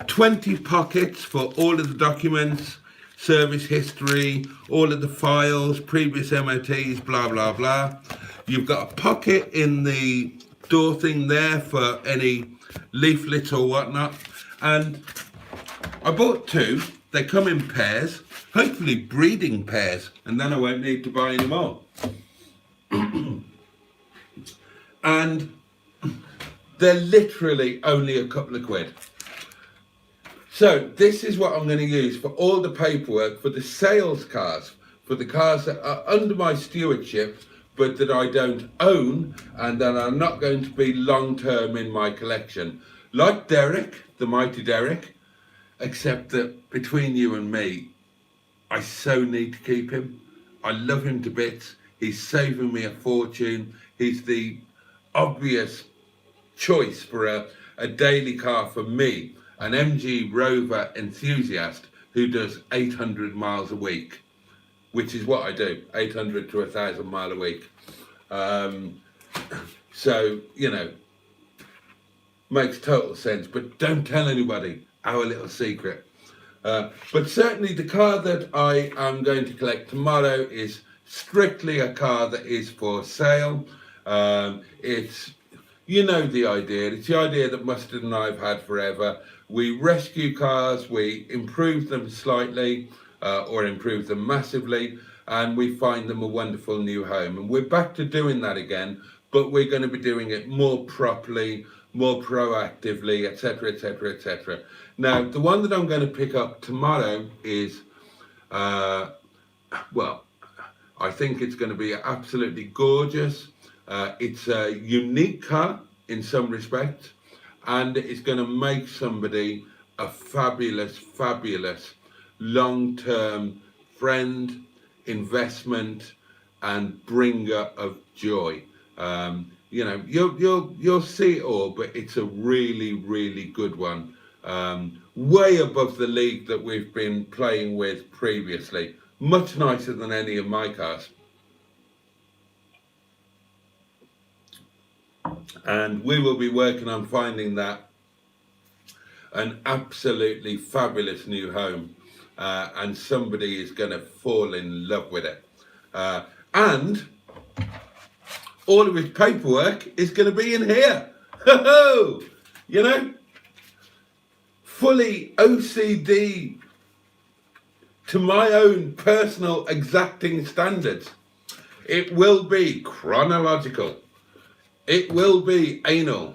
20 pockets for all of the documents, service history, all of the files, previous MOTs, blah, blah, blah. You've got a pocket in the door thing there for any leaflets or whatnot. And I bought two. They come in pairs, hopefully breeding pairs, and then I won't need to buy any more. And they're literally only a couple of quid. So this is what I'm going to use for all the paperwork for the sales cars, for the cars that are under my stewardship, but that I don't own and that are not going to be long-term in my collection. Like Derek, the mighty Derek, except that between you and me, I so need to keep him. I love him to bits. He's saving me a fortune. He's the obvious choice for a daily car for me. An MG Rover enthusiast who does 800 miles a week, which is what I do, 800 to 1,000 mile a week. So, makes total sense, but don't tell anybody, our little secret. But certainly the car that I am going to collect tomorrow is strictly a car that is for sale. It's, the idea. It's the idea that Mustard and I have had forever. We rescue cars, we improve them slightly, or improve them massively, and we find them a wonderful new home. And we're back to doing that again, but we're going to be doing it more properly, more proactively, etc., etc., etc. Now, the one that I'm going to pick up tomorrow is, I think it's going to be absolutely gorgeous. It's a unique car in some respects, and it's going to make somebody a fabulous, fabulous long-term friend, investment, and bringer of joy. You'll see it all, but it's a really, really good one. Way above the league that we've been playing with previously. Much nicer than any of my cars. And we will be working on finding that an absolutely fabulous new home, and somebody is going to fall in love with it, and all of his paperwork is going to be in here. Fully OCD to my own personal exacting standards. It will be chronological. It will be anal.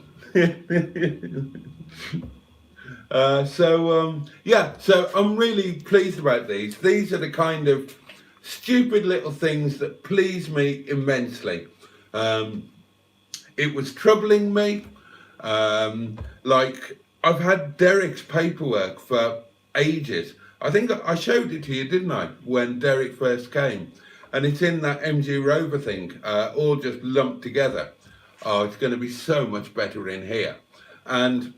So I'm really pleased about these. These are the kind of stupid little things that please me immensely. It was troubling me. I've had Derek's paperwork for ages. I think I showed it to you, didn't I, when Derek first came? And it's in that MG Rover thing, all just lumped together. Oh, it's going to be so much better in here. And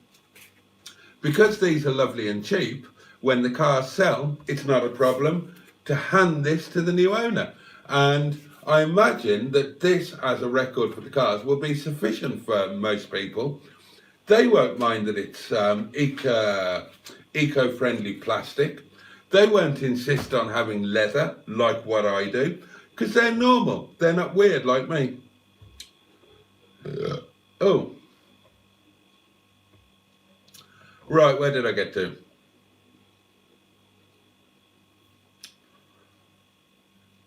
because these are lovely and cheap, when the cars sell, it's not a problem to hand this to the new owner. And I imagine that this, as a record for the cars, will be sufficient for most people They won't mind that it's eco-friendly plastic. They won't insist on having leather like what I do, because they're normal. They're not weird like me. Oh. Right, where did I get to?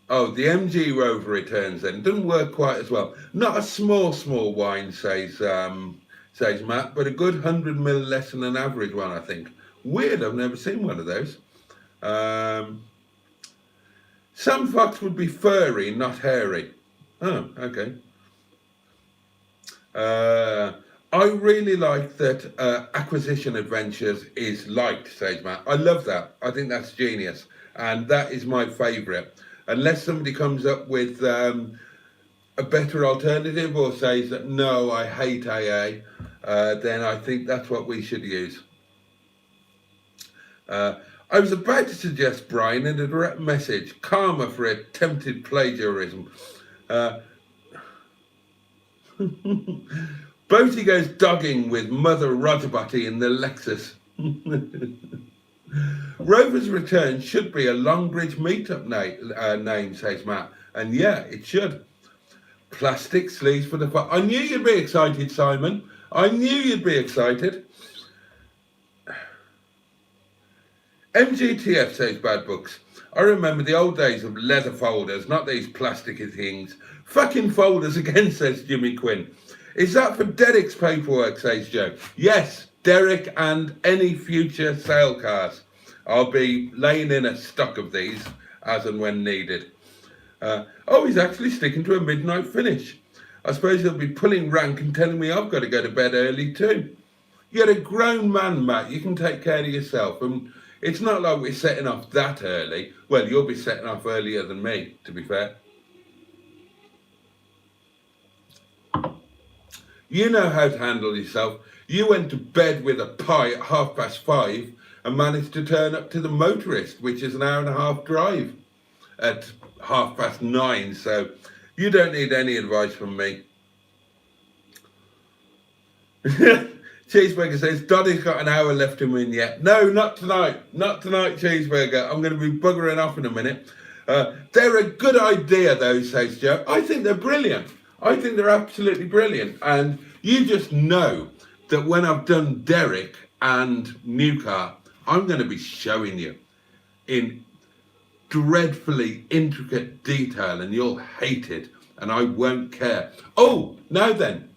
Oh, the MG Rover returns then. Doesn't work quite as well. Not a small wine, says Matt, but a good 100ml less than an average one, I think. Weird, I've never seen one of those. Some fox would be furry, not hairy. Oh, okay. I really like that Acquisition Adventures is liked, says Matt. I love that. I think that's genius. And that is my favourite. Unless somebody comes up with a better alternative or says that, no, I hate AA, then I think that's what we should use. I was about to suggest, Brian, in a direct message, karma for attempted plagiarism. Boaty goes dogging with Mother Roger in the Lexus. Rover's return should be a Longbridge meetup name, says Matt. And yeah, it should. Plastic sleeves for the fun. I knew you'd be excited, Simon. I knew you'd be excited. MGTF, says Bad Books. I remember the old days of leather folders, not these plasticky things. Fucking folders again, says Jimmy Quinn. Is that for Derek's paperwork, says Joe? Yes, Derek and any future sale cars. I'll be laying in a stock of these as and when needed. Oh, he's actually sticking to a midnight finish. I suppose he'll be pulling rank and telling me I've got to go to bed early too. You're a grown man, Matt. You can take care of yourself. And it's not like we're setting off that early. Well, you'll be setting off earlier than me, to be fair. You know how to handle yourself. You went to bed with a pie at 5:30 and managed to turn up to the Motorist, which is an hour and a half drive, at 9:30. So you don't need any advice from me. Cheeseburger says, Doddy's got an hour left in win yet. No, not tonight. Not tonight, Cheeseburger. I'm going to be buggering off in a minute. They're a good idea, though, says Joe. I think they're brilliant. I think they're absolutely brilliant. And you just know that when I've done Derek and New Car, I'm going to be showing you in dreadfully intricate detail, and you'll hate it, and I won't care. Oh, now then,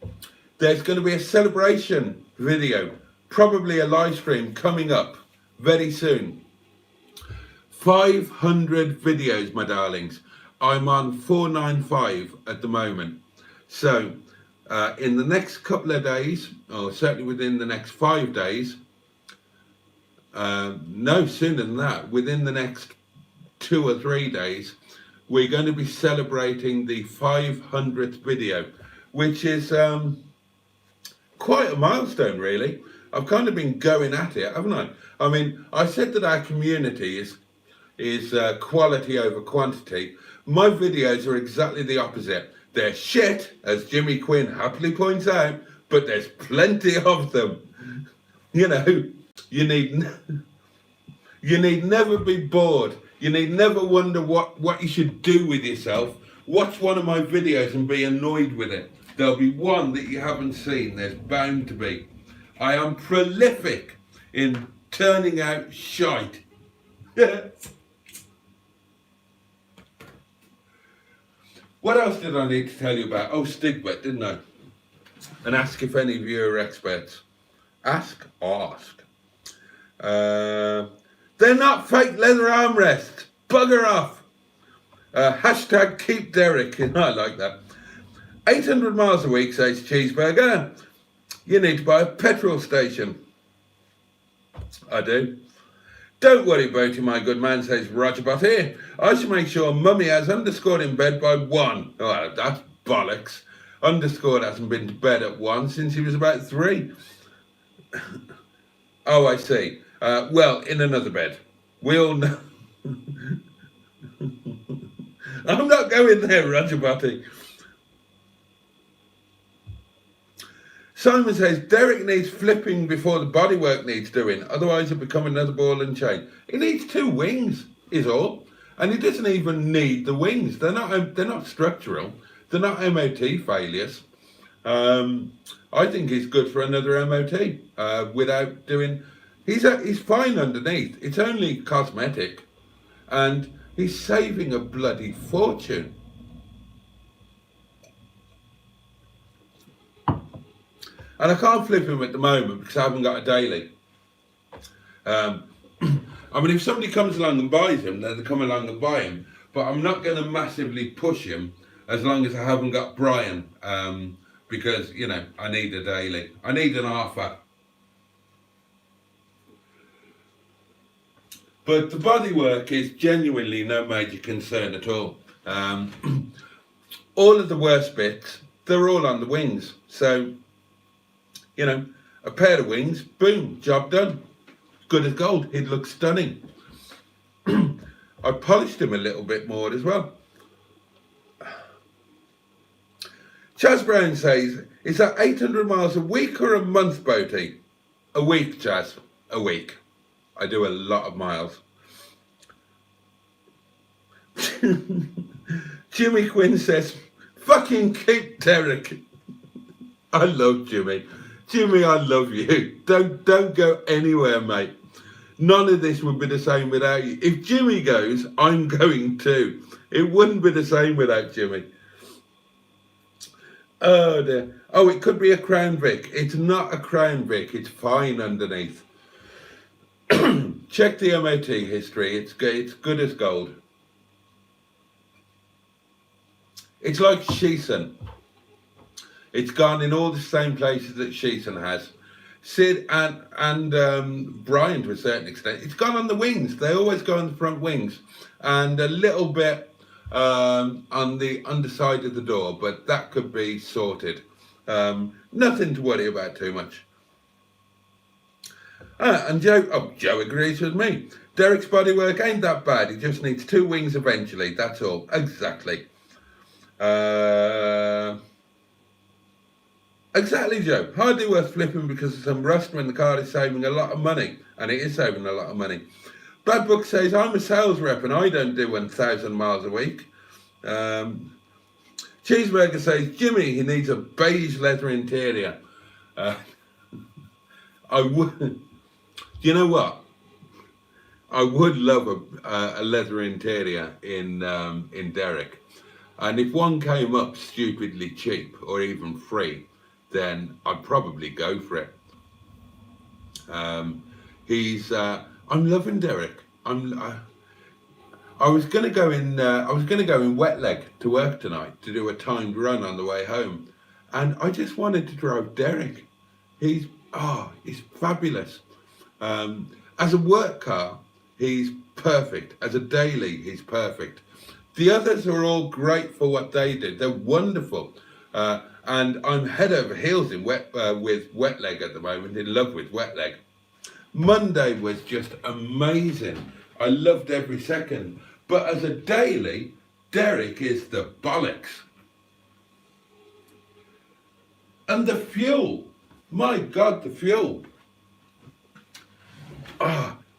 there's going to be a celebration video, probably a live stream coming up very soon. 500 videos, my darlings. I'm on 495 at the moment. So in the next couple of days, or certainly within the next 5 days, no sooner than that, within the next 2 or 3 days, we're going to be celebrating the 500th video, which is quite a milestone, really. I've kind of been going at it, haven't I? I mean, I said that our community is quality over quantity. My videos are exactly the opposite. They're shit, as Jimmy Quinn happily points out, but there's plenty of them. You know, you need never be bored. You need never wonder what you should do with yourself. Watch one of my videos and be annoyed with it. There'll be one that you haven't seen. There's bound to be. I am prolific in turning out shite. What else did I need to tell you about? Oh, Stigbürt, didn't I? And ask if any of you are experts. Ask? Ask. They're not fake leather armrests. Bugger off. Hashtag keep Derek. I like that. 800 miles a week, says Cheeseburger. You need to buy a petrol station. I do. Don't worry about it, my good man, says Roger Boaty. I shall make sure Mummy has underscored in bed by 1. Oh, that's bollocks. Underscored hasn't been to bed at 1 since he was about 3. Oh, I see. Well, in another bed. We all know. I'm not going there, Roger Boaty. Simon says, Derek needs flipping before the bodywork needs doing, otherwise it'll become another ball and chain. He needs 2 wings, is all. And he doesn't even need the wings. They're not structural. They're not MOT failures. I think he's good for another MOT without doing... He's fine underneath. It's only cosmetic. And he's saving a bloody fortune. And I can't flip him at the moment because I haven't got a daily. I mean, if somebody comes along and buys him, then they come along and buy him. But I'm not going to massively push him as long as I haven't got Brian. Because, you know, I need a daily. I need an Arthur. But the bodywork is genuinely no major concern at all. All of the worst bits, they're all on the wings. So, you know, a pair of wings, boom, job done. Good as gold. He'd look stunning. I polished him a little bit more as well. Chaz Brown says, is that 800 miles a week or a month, Boaty? A week, Chaz. A week. I do a lot of miles. Jimmy Quinn says, fucking keep Derek. I love Jimmy. Jimmy, I love you. Don't go anywhere, mate. None of this would be the same without you. If Jimmy goes, I'm going too. It wouldn't be the same without Jimmy. Oh dear. Oh, it could be a Crown Vic. It's not a Crown Vic. It's fine underneath. Check the MOT history. It's good as gold. It's like Shison. It's gone in all the same places that Shison has. Sid and Brian to a certain extent. It's gone on the wings. They always go on the front wings. And a little bit on the underside of the door, but that could be sorted. Nothing to worry about too much. And Joe agrees with me. Derek's bodywork ain't that bad. He just needs 2 wings eventually. That's all. Exactly. Exactly, Joe. Hardly worth flipping because of some rust when the car is saving a lot of money. And it is saving a lot of money. Bad Book says, I'm a sales rep and I don't do 1,000 miles a week. Cheeseburger says, Jimmy, he needs a beige leather interior. I would... You know what? I would love a leather interior in Derek. And if one came up stupidly cheap or even free, then I'd probably go for it. I'm loving Derek. I was gonna go in Wetleg to work tonight to do a timed run on the way home, and I just wanted to drive Derek. He's fabulous. As a work car, he's perfect. As a daily, he's perfect. The others are all great for what they did. They're wonderful. And I'm head over heels with Wetleg at the moment, in love with Wetleg. Monday was just amazing. I loved every second. But as a daily, Derek is the bollocks. And the fuel. My God, the fuel.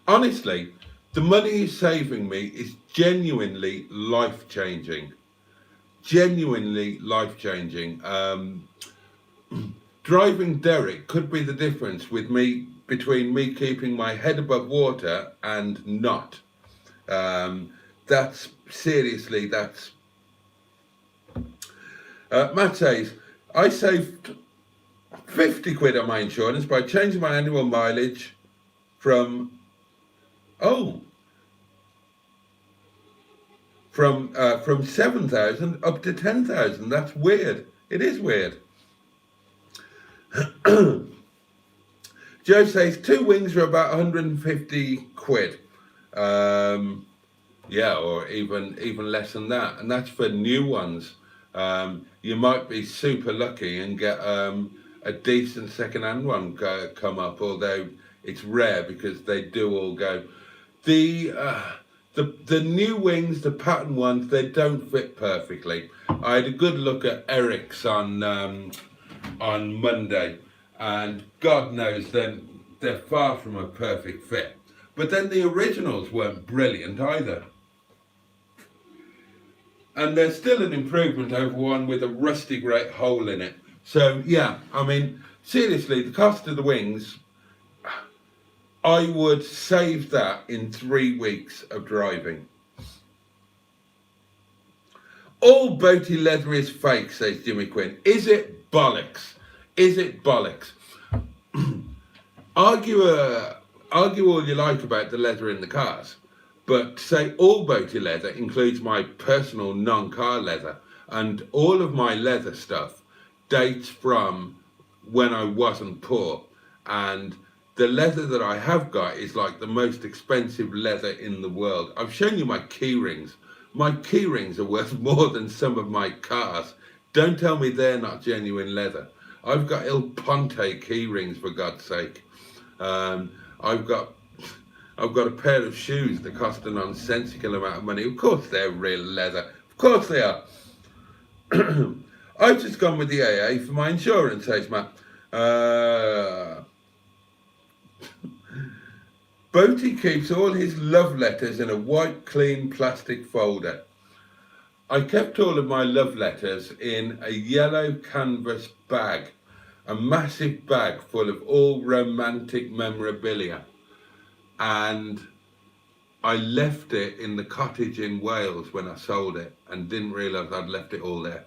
Honestly, the money he's saving me is genuinely life-changing. Genuinely life-changing. Driving Derek could be the difference between me keeping my head above water and not. Matt says, I saved 50 quid on my insurance by changing my annual mileage from 7,000 up to 10,000. That's weird. It is weird. Joe says 2 wings are about 150 quid. Yeah, or even less than that. And that's for new ones. You might be super lucky and get a decent second-hand one come up, although it's rare because they do all go. The new wings, the pattern ones, they don't fit perfectly. I had a good look at Eric's on Monday, and God knows then they're far from a perfect fit. But then the originals weren't brilliant either. And there's still an improvement over one with a rusty great hole in it. So yeah, I mean, seriously, the cost of the wings, I would save that in 3 weeks of driving. All Boaty leather is fake, says Jimmy Quinn. Is it bollocks? Is it bollocks? Argue all you like about the leather in the cars, but say all Boaty leather includes my personal non-car leather, and all of my leather stuff dates from when I wasn't poor, and the leather that I have got is like the most expensive leather in the world. I've shown you my key rings. My key rings are worth more than some of my cars. Don't tell me they're not genuine leather. I've got Il Ponte key rings, for God's sake. I've got a pair of shoes that cost a nonsensical amount of money. Of course they're real leather. Of course they are. I've just gone with the AA for my insurance, says Matt. Boaty keeps all his love letters in a white, clean plastic folder. I kept all of my love letters in a yellow canvas bag, a massive bag full of all romantic memorabilia. And I left it in the cottage in Wales when I sold it and didn't realise I'd left it all there.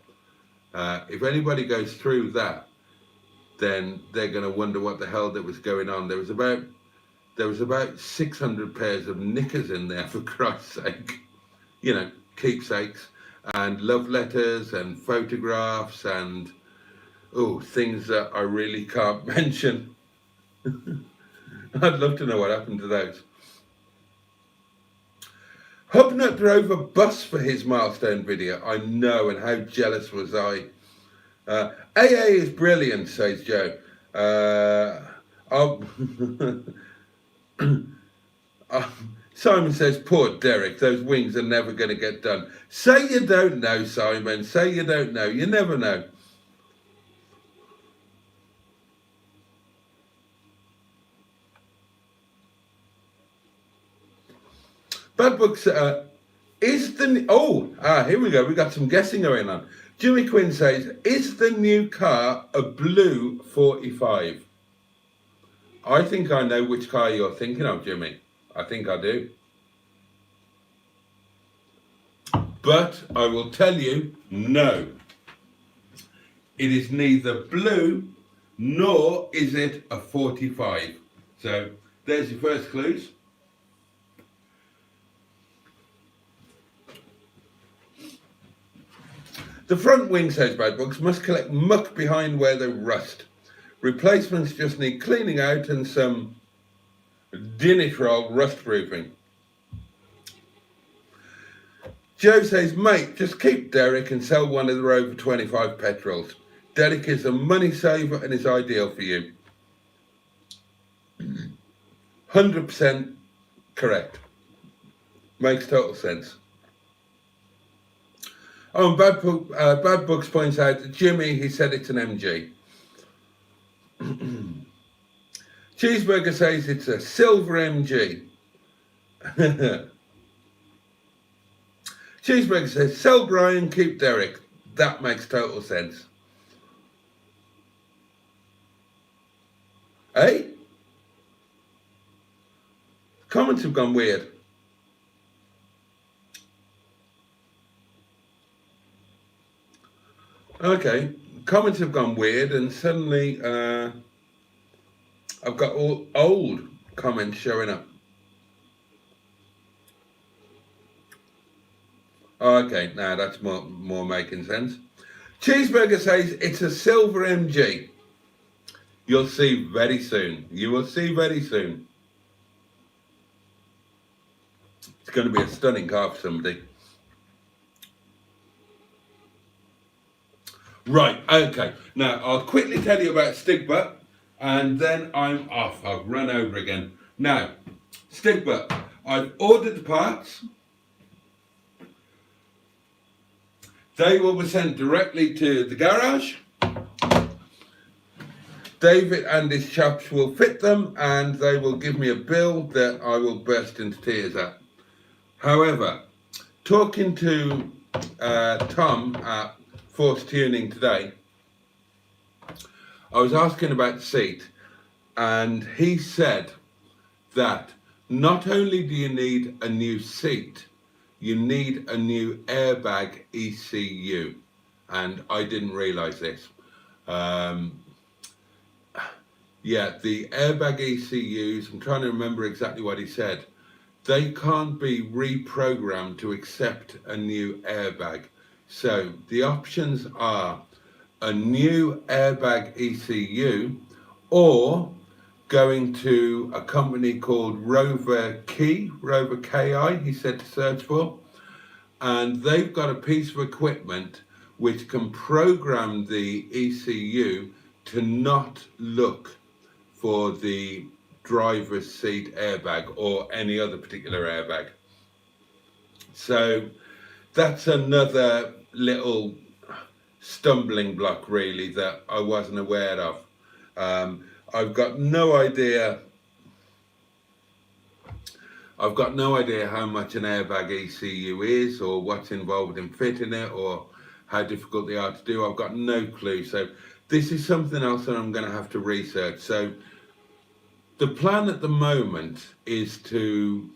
If anybody goes through that, then they're going to wonder what the hell that was going on. There was about 600 pairs of knickers in there, for Christ's sake. You know, keepsakes and love letters and photographs and things that I really can't mention. I'd love to know what happened to those. Hubnut drove a bus for his milestone video. I know, and how jealous was I. AA is brilliant, says Joe. Simon says, poor Derek, those wings are never going to get done. Say you don't know, Simon. Say you don't know. You never know. Bad Books is the... here we go. We got some guessing going on. Jimmy Quinn says, is the new car a blue 45? I think I know which car you're thinking of, Jimmy. I think I do. But I will tell you, no. It is neither blue nor is it a 45. So there's your first clues. The front wing, says Bad Books, must collect muck behind where they rust. Replacements just need cleaning out and some Dinitrol rust proofing. Joe says, mate, just keep Derek and sell one of the Rover 25 petrols. Derek is a money saver and is ideal for you. 100% correct. Makes total sense. Oh, and Bad Books points out that Jimmy, he said it's an MG. Cheeseburger says it's a silver MG. Cheeseburger says, sell Brian, keep Derek. That makes total sense. Hey? Comments have gone weird. Okay, comments have gone weird, and suddenly I've got all old comments showing up. Okay, now that's more making sense. Cheeseburger says it's a silver MG. You'll see very soon. You will see very soon. It's going to be a stunning car for somebody. Right, okay. Now, I'll quickly tell you about Stigbürt, and then I'm off. I've run over again. Now, Stigbürt, I've ordered the parts. They will be sent directly to the garage. David and his chaps will fit them, and they will give me a bill that I will burst into tears at. However, talking to Tom at Force Tuning today, I was asking about the seat, and he said that not only do you need a new seat, you need a new airbag ECU, and I didn't realise this. Yeah, the airbag ECUs, I'm trying to remember exactly what he said, they can't be reprogrammed to accept a new airbag. So the options are a new airbag ECU, or going to a company called Rover KI, he said to search for, and they've got a piece of equipment which can program the ECU to not look for the driver's seat airbag or any other particular airbag. So that's another little stumbling block really that I wasn't aware of. I've got no idea how much an airbag ECU is, or what's involved in fitting it, or how difficult they are to do. I've got no clue. So this is something else that I'm going to have to research. So the plan at the moment is to,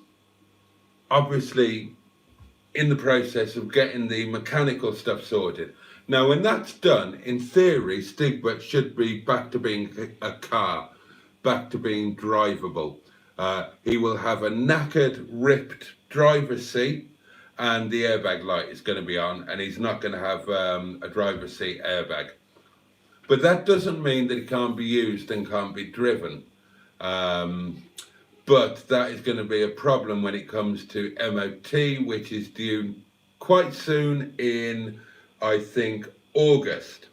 obviously, in the process of getting the mechanical stuff sorted. Now, when that's done, in theory, Stigbürt should be back to being a car, back to being drivable. He will have a knackered, ripped driver's seat, and the airbag light is going to be on, and he's not going to have a driver's seat airbag. But that doesn't mean that it can't be used and can't be driven. But that is going to be a problem when it comes to MOT, which is due quite soon in, I think, August.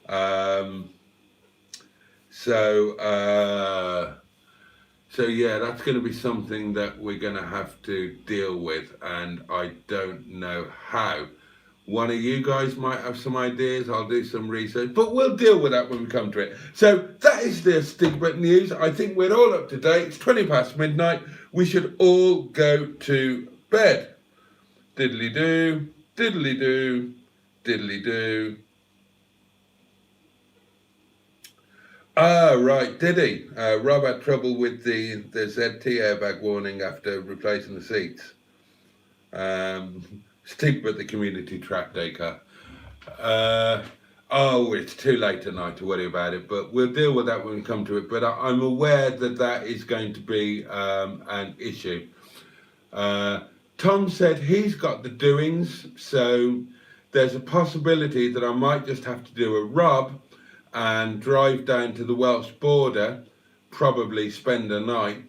So yeah, that's going to be something that we're going to have to deal with, and I don't know how. One of you guys might have some ideas. I'll do some research, but we'll deal with that when we come to it. So that is the Stigbürt news. I think we're all up to date. It's 20 past midnight. We should all go to bed. Diddly-doo, diddly-doo, diddly-doo. Ah, right, did he? Rob had trouble with the ZT airbag warning after replacing the seats. Stigbürt, the community track day car. Oh, it's too late tonight to worry about it, but we'll deal with that when we come to it. But I'm aware that that is going to be an issue. Tom said he's got the doings, so there's a possibility that I might just have to do a Rob and drive down to the Welsh border, probably spend a night,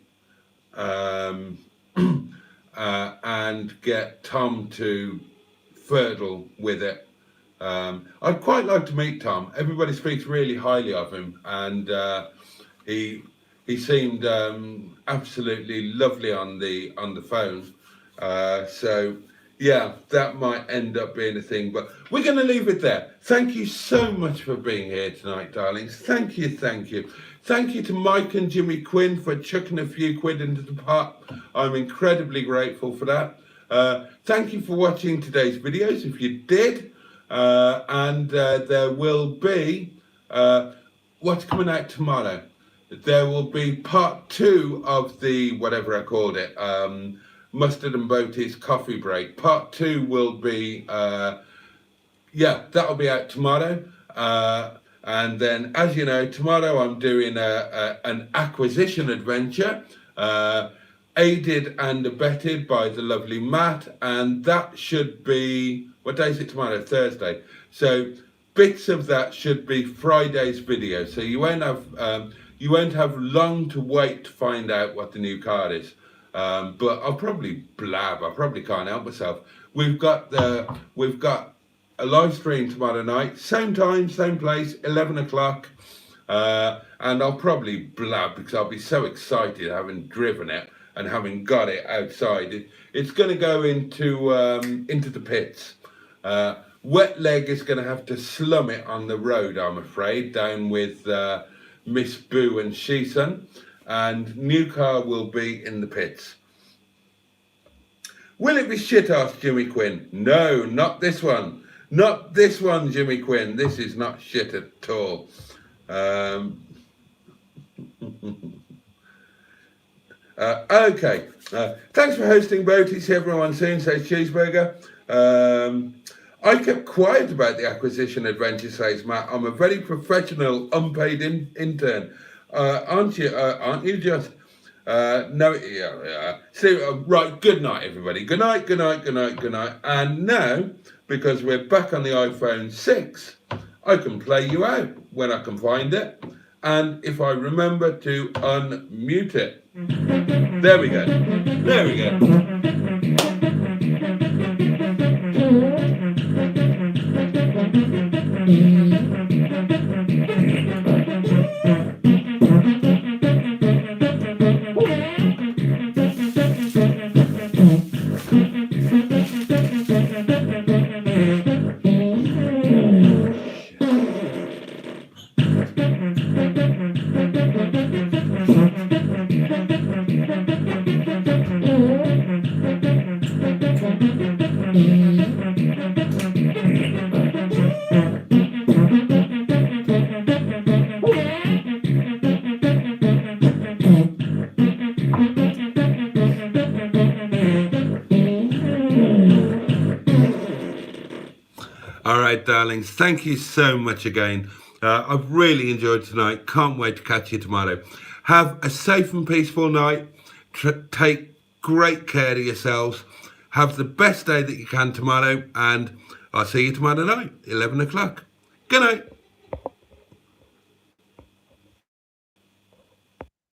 and get Tom to fertile with it. I'd quite like to meet Tom. Everybody speaks really highly of him, and he seemed absolutely lovely on the phone. So yeah, that might end up being a thing, but we're going to leave it there. Thank you so much for being here tonight, darlings. Thank you, thank you. Thank you to Mike and Jimmy Quinn for chucking a few quid into the pot. I'm incredibly grateful for that. Thank you for watching today's videos, if you did. And there will be, what's coming out tomorrow? There will be part 2 of the, whatever I called it, Mustard and Boaty's coffee break. Part 2 will be, yeah, that'll be out tomorrow. And then, as you know, tomorrow I'm doing an acquisition adventure, aided and abetted by the lovely Matt, and that should be, what day is it tomorrow? Thursday. So bits of that should be Friday's video. So you won't have long to wait to find out what the new car is. But I'll probably blab. I probably can't help myself. We've got a live stream tomorrow night, same time, same place, 11 o'clock. And I'll probably blab because I'll be so excited having driven it and having got it outside. It's going to go into the pits. Wetleg is going to have to slum it on the road, I'm afraid, down with Miss Boo and Shison, and new car will be in the pits. Will it be shit, asked Jimmy Quinn. No, not this one. Not this one, Jimmy Quinn. This is not shit at all. Okay. Thanks for hosting, Boaty. See everyone soon, says Cheeseburger. I kept quiet about the acquisition adventure, says Matt. I'm a very professional, unpaid intern. Aren't you just? No, yeah. So, right, good night, everybody. Good night, good night, good night, good night. And now, because we're back on the iPhone 6, I can play you out when I can find it. And if I remember to unmute it. There we go. There we go. All right, darlings, thank you so much again. I've really enjoyed tonight. Can't wait to catch you tomorrow. Have a safe and peaceful night. Take great care of yourselves. Have the best day that you can tomorrow, and I'll see you tomorrow night, 11 o'clock. Good night.